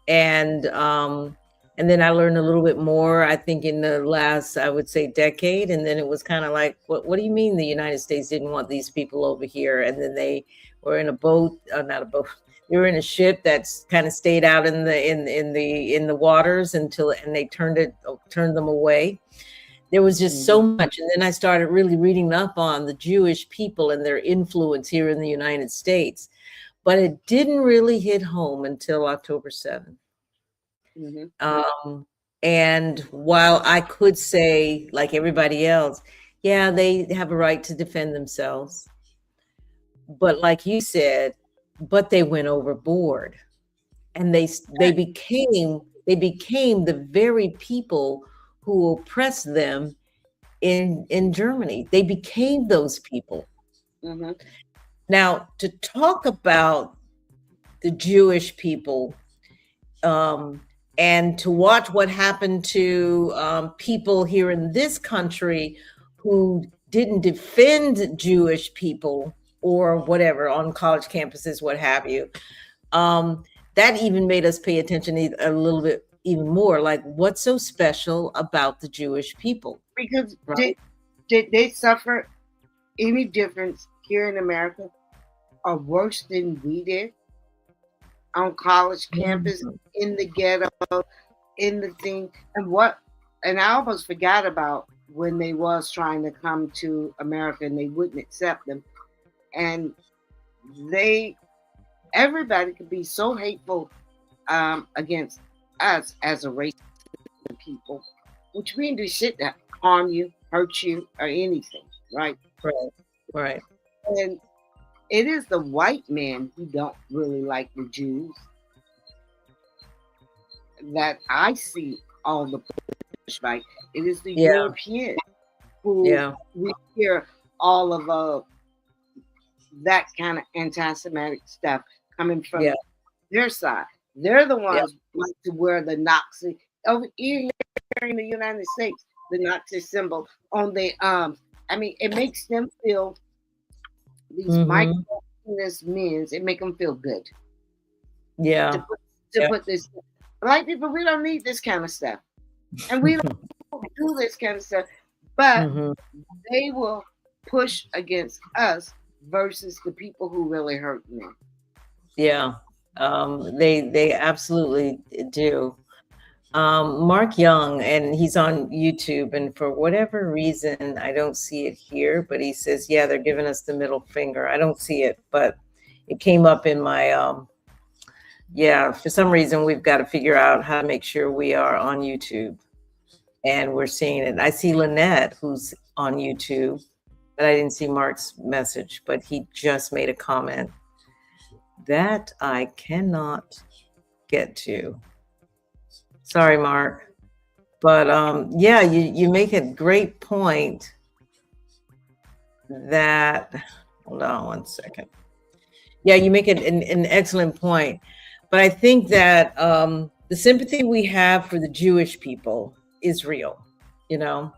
and and then I learned a little bit more. I think in the last, I would say, decade, and then it was kind of like, what do you mean the United States didn't want these people over here? And then they were in a boat, not a boat. They were in a ship that's kind of stayed out in the waters until, and they turned them away. There was just so much. And then I started really reading up on the Jewish people and their influence here in the United States. But it didn't really hit home until October 7th. And while I could say, like everybody else, yeah, they have a right to defend themselves. But like you said, but they went overboard, and they became the very people who oppressed them in Germany. They became those people. Now, to talk about the Jewish people, and to watch what happened to people here in this country who didn't defend Jewish people or whatever on college campuses, what have you, that even made us pay attention a little bit even more. Like, what's so special about the Jewish people? Because did they suffer any difference here in America or worse than we did on college campus, in the ghetto, in the thing? And I almost forgot about when they was trying to come to America and they wouldn't accept them. And everybody could be so hateful against us as a race of people, which we didn't do shit that harm you, hurt you, or anything, right? Right. And it is the white men who don't really like the Jews that I see all the pushback. It is the Europeans who we hear all of that kind of anti-Semitic stuff coming from their side. They're the ones who like to wear the Nazi over here in the United States, the Nazi symbol on their arms. I mean, it makes them feel, these micro-penis men, it make them feel good. To put this, black people, we don't need this kind of stuff, and we don't do this kind of stuff. But they will push against us versus the people who really hurt them. Yeah, they absolutely do. Mark Young, and he's on YouTube, and for whatever reason, I don't see it here, but he says, yeah, they're giving us the middle finger. I don't see it, but it came up in my, for some reason, we've got to figure out how to make sure we are on YouTube and we're seeing it. I see Lynette, who's on YouTube, but I didn't see Mark's message, but he just made a comment that I cannot get to. Sorry, Mark. But you make a great point that, hold on one second. Yeah, you make an excellent point. But I think that the sympathy we have for the Jewish people is real. You know,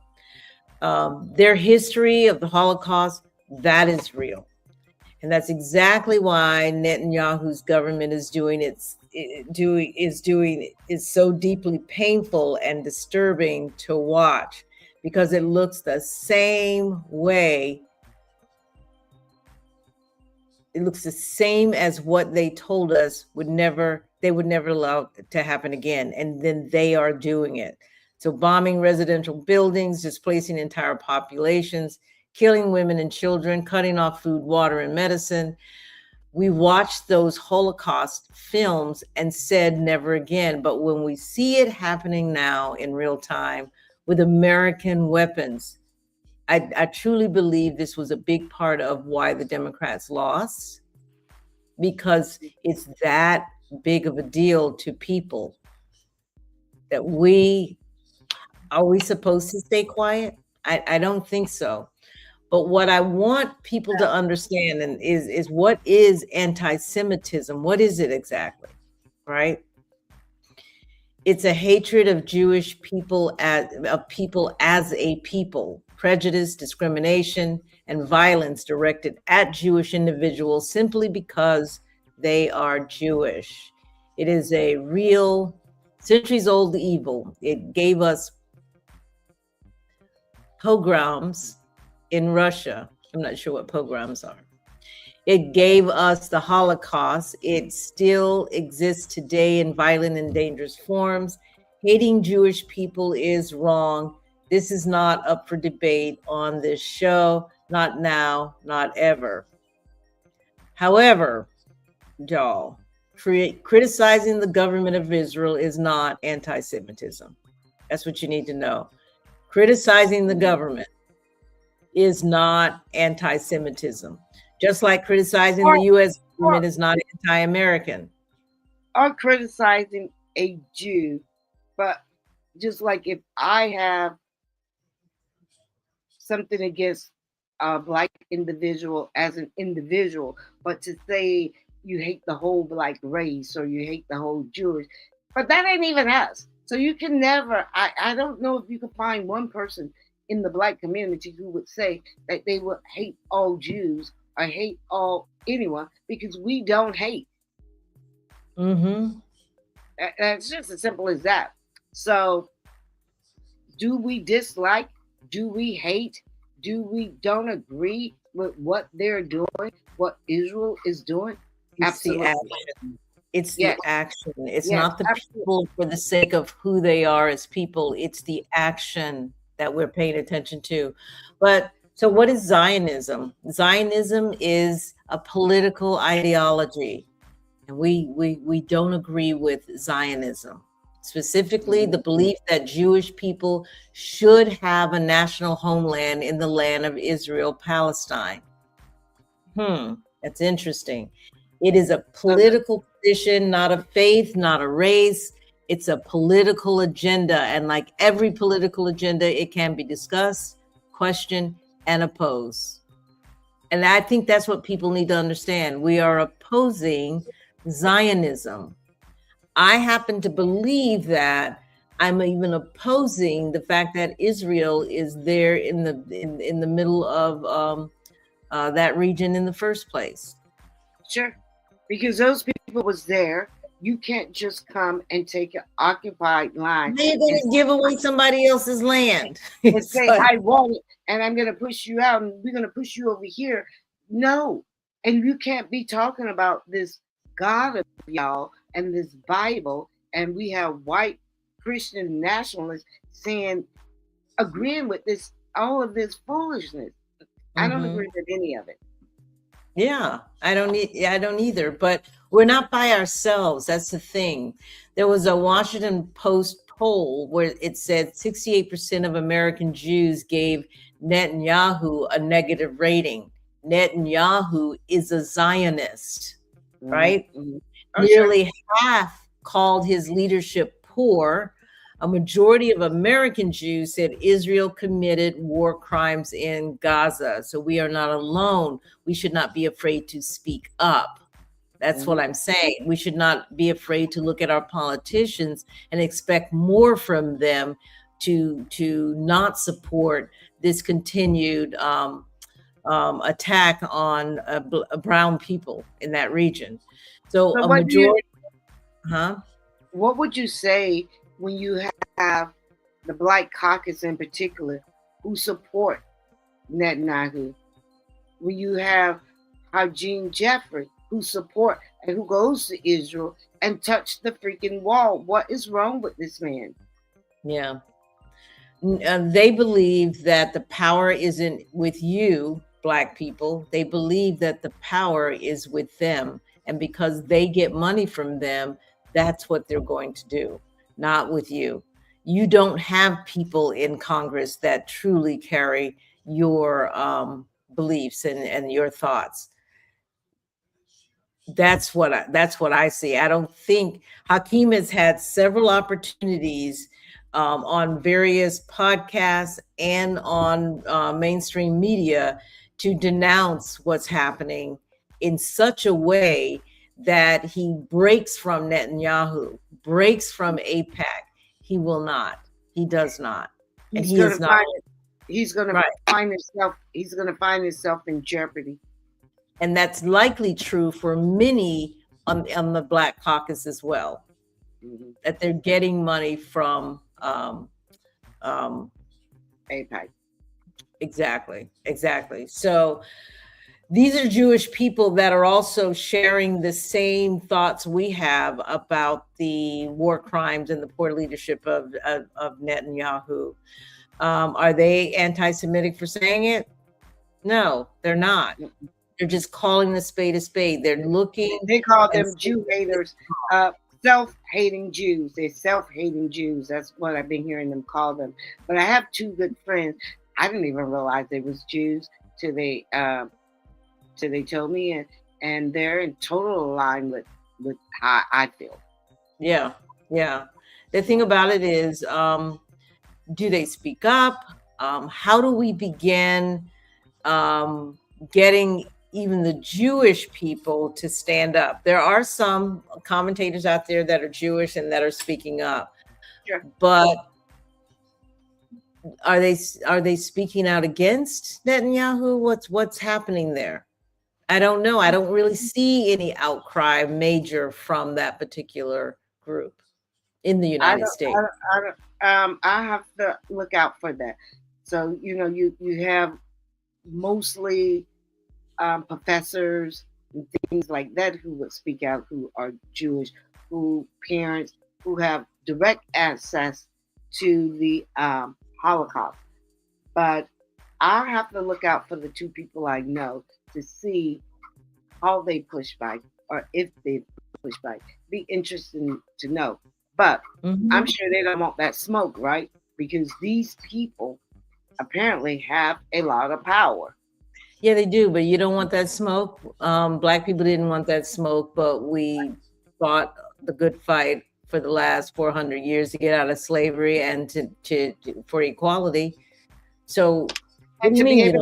their history of the Holocaust, that is real. And that's exactly why Netanyahu's government is so deeply painful and disturbing to watch, because it looks the same way. It looks the same as what they told us they would never allow to happen again. And then they are doing it. So bombing residential buildings, displacing entire populations, killing women and children, cutting off food, water, and medicine. We watched those Holocaust films and said never again. But when we see it happening now in real time with American weapons, I truly believe this was a big part of why the Democrats lost, because it's that big of a deal to people that are we supposed to stay quiet? I don't think so. But what I want people to understand and is what is anti-Semitism? What is it exactly? Right? It's a hatred of Jewish people as a people, prejudice, discrimination, and violence directed at Jewish individuals simply because they are Jewish. It is a real centuries-old evil. It gave us pogroms in Russia. I'm not sure what pogroms are. It gave us the Holocaust. It still exists today in violent and dangerous forms. Hating Jewish people is wrong. This is not up for debate on this show. Not now, not ever. However, y'all, criticizing the government of Israel is not anti-Semitism. That's what you need to know. Criticizing the government is not anti-Semitism. Just like criticizing the U.S. government is not anti-American. Or criticizing a Jew, but just like if I have something against a Black individual as an individual, but to say you hate the whole Black race or you hate the whole Jewish, but that ain't even us. So you can never, I don't know if you can find one person in the Black community who would say that they would hate all Jews or hate all anyone, because we don't hate. Mm-hmm. It's just as simple as that. So do we dislike? Do we hate? Do we don't agree with what they're doing, what Israel is doing? Absolutely. It's the action. It's not the people for the sake of who they are as people. It's the action that we're paying attention to. But so what is Zionism? Zionism is a political ideology. And we don't agree with Zionism. Specifically, the belief that Jewish people should have a national homeland in the land of Israel, Palestine. That's interesting. It is a political position, not a faith, not a race. It's a political agenda. And like every political agenda, it can be discussed, questioned, and opposed. And I think that's what people need to understand. We are opposing Zionism. I happen to believe that I'm even opposing the fact that Israel is there in the middle of that region in the first place. Sure, because those people was there. You can't just come and take an occupied land. They're going to give away somebody else's land and say, I want it, and I'm going to push you out, and we're going to push you over here. No, and you can't be talking about this God of y'all and this Bible, and we have white Christian nationalists saying, agreeing with this, all of this foolishness. I don't agree with any of it. Yeah, I don't either, but we're not by ourselves. That's the thing. There was a Washington Post poll where it said 68% of American Jews gave Netanyahu a negative rating. Netanyahu is a Zionist, right? Nearly half called his leadership poor. A majority of American Jews said Israel committed war crimes in Gaza. So we are not alone. We should not be afraid to speak up. That's what I'm saying. We should not be afraid to look at our politicians and expect more from them to not support this continued attack on brown people in that region. So a majority. What would you say when you have the Black caucus in particular who support Netanyahu? When you have Hakeem Jeffrey who support and who goes to Israel and touch the freaking wall? What is wrong with this man? Yeah. They believe that the power isn't with you, Black people. They believe that the power is with them. And because they get money from them, that's what they're going to do, not with you. You don't have people in Congress that truly carry your beliefs and your thoughts. That's what I see. I don't think Hakeem has had several opportunities on various podcasts and on mainstream media to denounce what's happening in such a way that he breaks from Netanyahu, breaks from APAC. He will not. He does not, and He's he gonna is not find it. He's gonna right. find himself. He's gonna find himself in jeopardy. And that's likely true for many on the Black Caucus as well. Mm-hmm. That they're getting money from APAC. exactly. So these are Jewish people that are also sharing the same thoughts we have about the war crimes and the poor leadership of Netanyahu. Are they anti-Semitic for saying it? No, they're not. They're just calling the spade a spade. They're looking. They call them Jew haters, self-hating Jews. They're self-hating Jews. That's what I've been hearing them call them. But I have two good friends. I didn't even realize they was Jews till they told me, and they're in total alignment with how I feel. Yeah. The thing about it is, do they speak up? How do we begin getting even the Jewish people to stand up? There are some commentators out there that are Jewish and that are speaking up. Sure. But are they speaking out against Netanyahu? What's happening there? I don't know. I don't really see any outcry major from that particular group in the United States. I have to look out for that. So you have mostly professors and things like that who would speak out, who are Jewish, who parents who have direct access to the Holocaust. But I have to look out for the two people I know to see how they push back, or if they push back. Be interesting to know. But I'm sure they don't want that smoke, right? Because these people apparently have a lot of power. Yeah, they do, but you don't want that smoke. Black people didn't want that smoke, but we fought the good fight for the last 400 years to get out of slavery and to for equality. So And to be able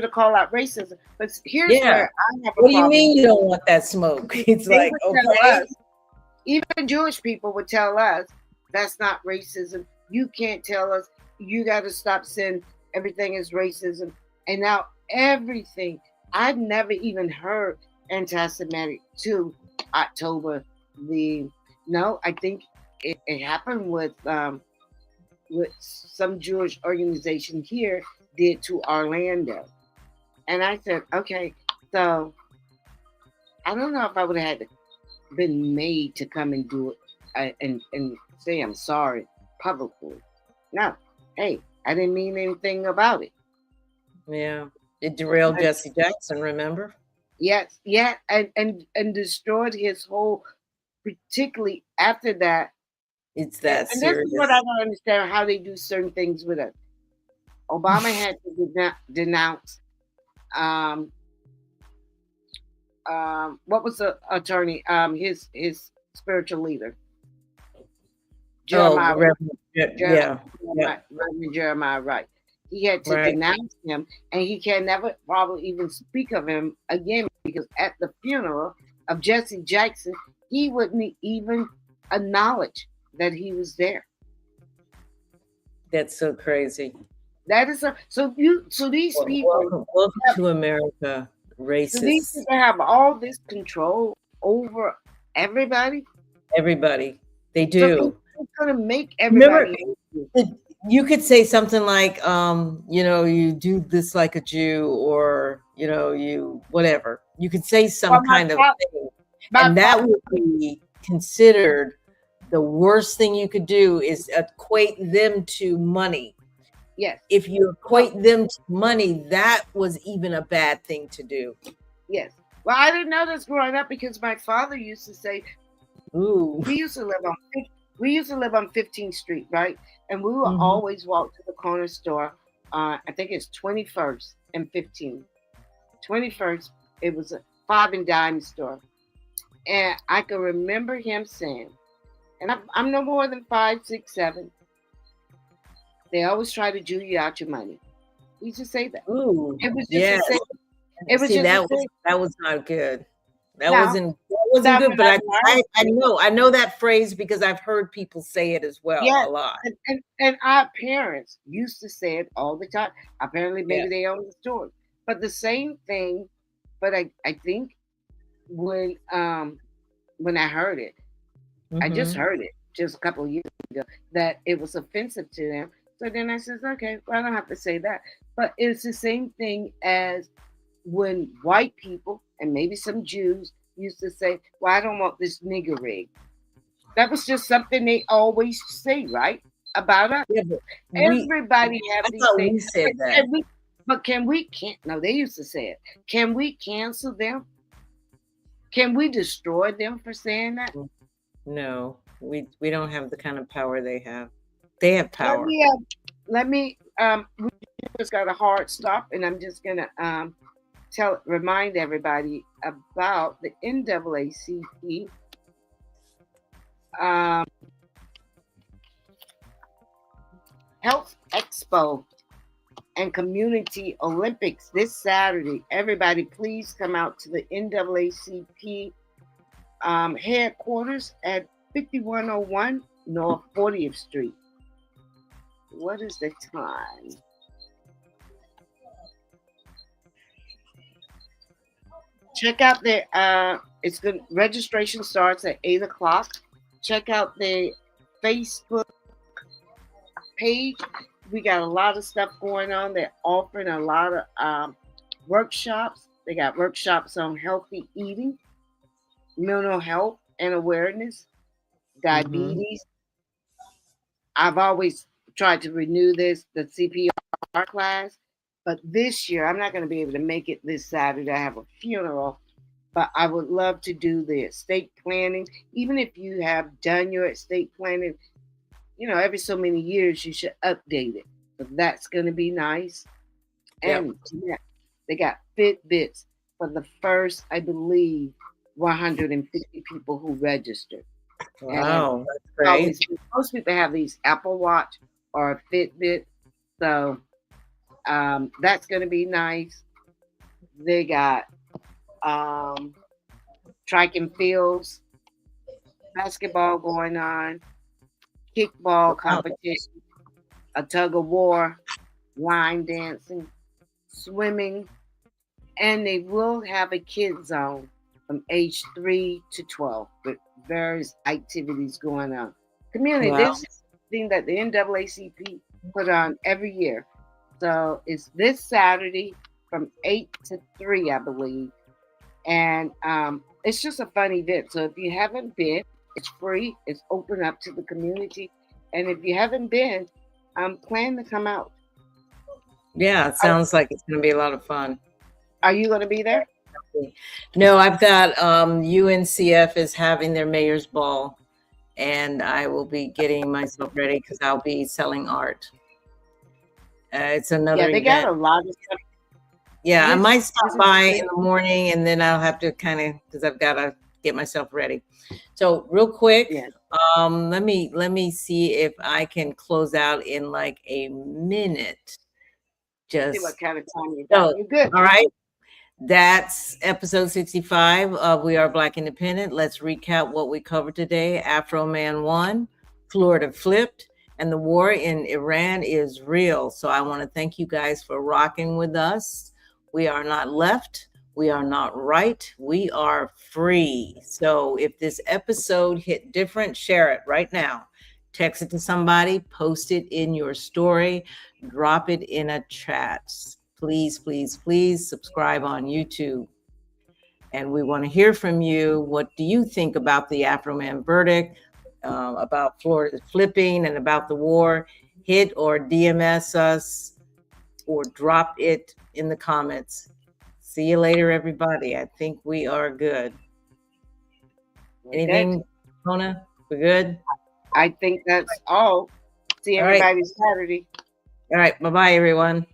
to call out racism. But here's where I have a problem. What do you mean you don't want that smoke? It's They like, would tell okay. us, even Jewish people would tell us that's not racism. You can't tell us. You got to stop saying everything is racism. And now everything, I've never even heard anti-Semitic to October I think it happened with some Jewish organization here did to Orlando. And I said, okay, so I don't know if I would have had to been made to come and do it and say I'm sorry publicly. No, hey, I didn't mean anything about it. Yeah, it derailed Jesse Jackson. Remember? Yes, yeah, and destroyed his whole. Particularly after that, it's that and serious. this is what I don't understand, how they do certain things with it. Obama had to denounce. What was the attorney? His spiritual leader, Jeremiah. Reverend Jeremiah Wright. He had to denounce him, and he can never probably even speak of him again, because at the funeral of Jesse Jackson, he wouldn't even acknowledge that he was there. That's so crazy. That is so these people. Welcome to America, racist. So these people have all this control over everybody. Everybody, they do. So it's gonna make everybody. Remember, you could say something like, you do this like a Jew, or you whatever. You could say some kind of thing. And that would be considered the worst thing you could do, is equate them to money. Yes. If you equate them to money, that was even a bad thing to do. Yes. Well, I didn't know this growing up, because my father used to say, "Ooh, we used to live on 15th Street, right? And we would always walk to the corner store. I think it's 21st and 15th. 21st, it was five and dime store. And I can remember him saying, and I'm no more than 5, 6, 7. They always try to Jew you out your money. He used to say that. Ooh, It was just yeah. a say. It was See, just a that was not good. That No, wasn't good. when But I I know that phrase because I've heard people say it as well yes, a lot. and our parents used to say it all the time. Apparently, maybe Yeah. they own the store. But the same thing, but I think when I heard it, I just Mhm. heard it just a couple of years ago that it was offensive to them. So then I says, okay, well, I don't have to say that. But it's the same thing as when white people and maybe some Jews used to say, well, I don't want this nigger rig. That was just something they always say, right? About us. Yeah, but Everybody have I these thought things. we said that. Can we can't no, they used to say it. Can we cancel them? Can we destroy them for saying that? No, we don't have the kind of power they have. They have power. Let me we just got a hard stop, and I'm just gonna remind everybody about the NAACP Health Expo and Community Olympics this Saturday. Everybody, please come out to the NAACP headquarters at 5101 North 40th Street. What is the time? Check out their it's good. Registration starts at 8 o'clock. Check out their Facebook page. We got a lot of stuff going on. They're offering a lot of workshops. They got workshops on healthy eating, mental health and awareness, diabetes. I've always tried to renew the CPR class, but this year I'm not going to be able to make it this Saturday. I have a funeral, but I would love to do the estate planning. Even if you have done your estate planning, every so many years you should update it. So that's going to be nice. And they got Fitbits for the first, I believe, 150 people who registered. Wow, that's great. Most people have these Apple Watch or a Fitbit, so that's going to be nice. They got track and fields, basketball going on, kickball competition, a tug of war, line dancing, swimming, and they will have a kids zone from age 3 to 12 with various activities going on. Community, this is something that the NAACP put on every year. So it's this Saturday from 8 to 3, I believe. And it's just a fun event. So if you haven't been, it's free. It's open up to the community. And if you haven't been, plan to come out. Yeah, it sounds like it's going to be a lot of fun. Are you going to be there? No, I've got UNCF is having their mayor's ball, and I will be getting myself ready because I'll be selling art. It's another they event. got a lot of stuff. Yeah, I might stop by in the morning, and then I'll have to because I've got to get myself ready. So real quick, let me see if I can close out in like a minute. Just see what kind of time you got. You're good. All right. That's episode 65 of We Are Black Independent. Let's recap what we covered today. Afroman won, Florida flipped, and the war in Iran is real. So I want to thank you guys for rocking with us. We are not left. We are not right. We are free. So if this episode hit different, share it right now. Text it to somebody, post it in your story, drop it in a chat. Please, please, please subscribe on YouTube. And we want to hear from you. What do you think about the Afroman verdict, about Florida flipping, and about the war? Hit or DMS us or drop it in the comments. See you later, everybody. I think we are good. Anything, Mona? We're good? I think that's all. See everybody Saturday. All right. Bye-bye, everyone.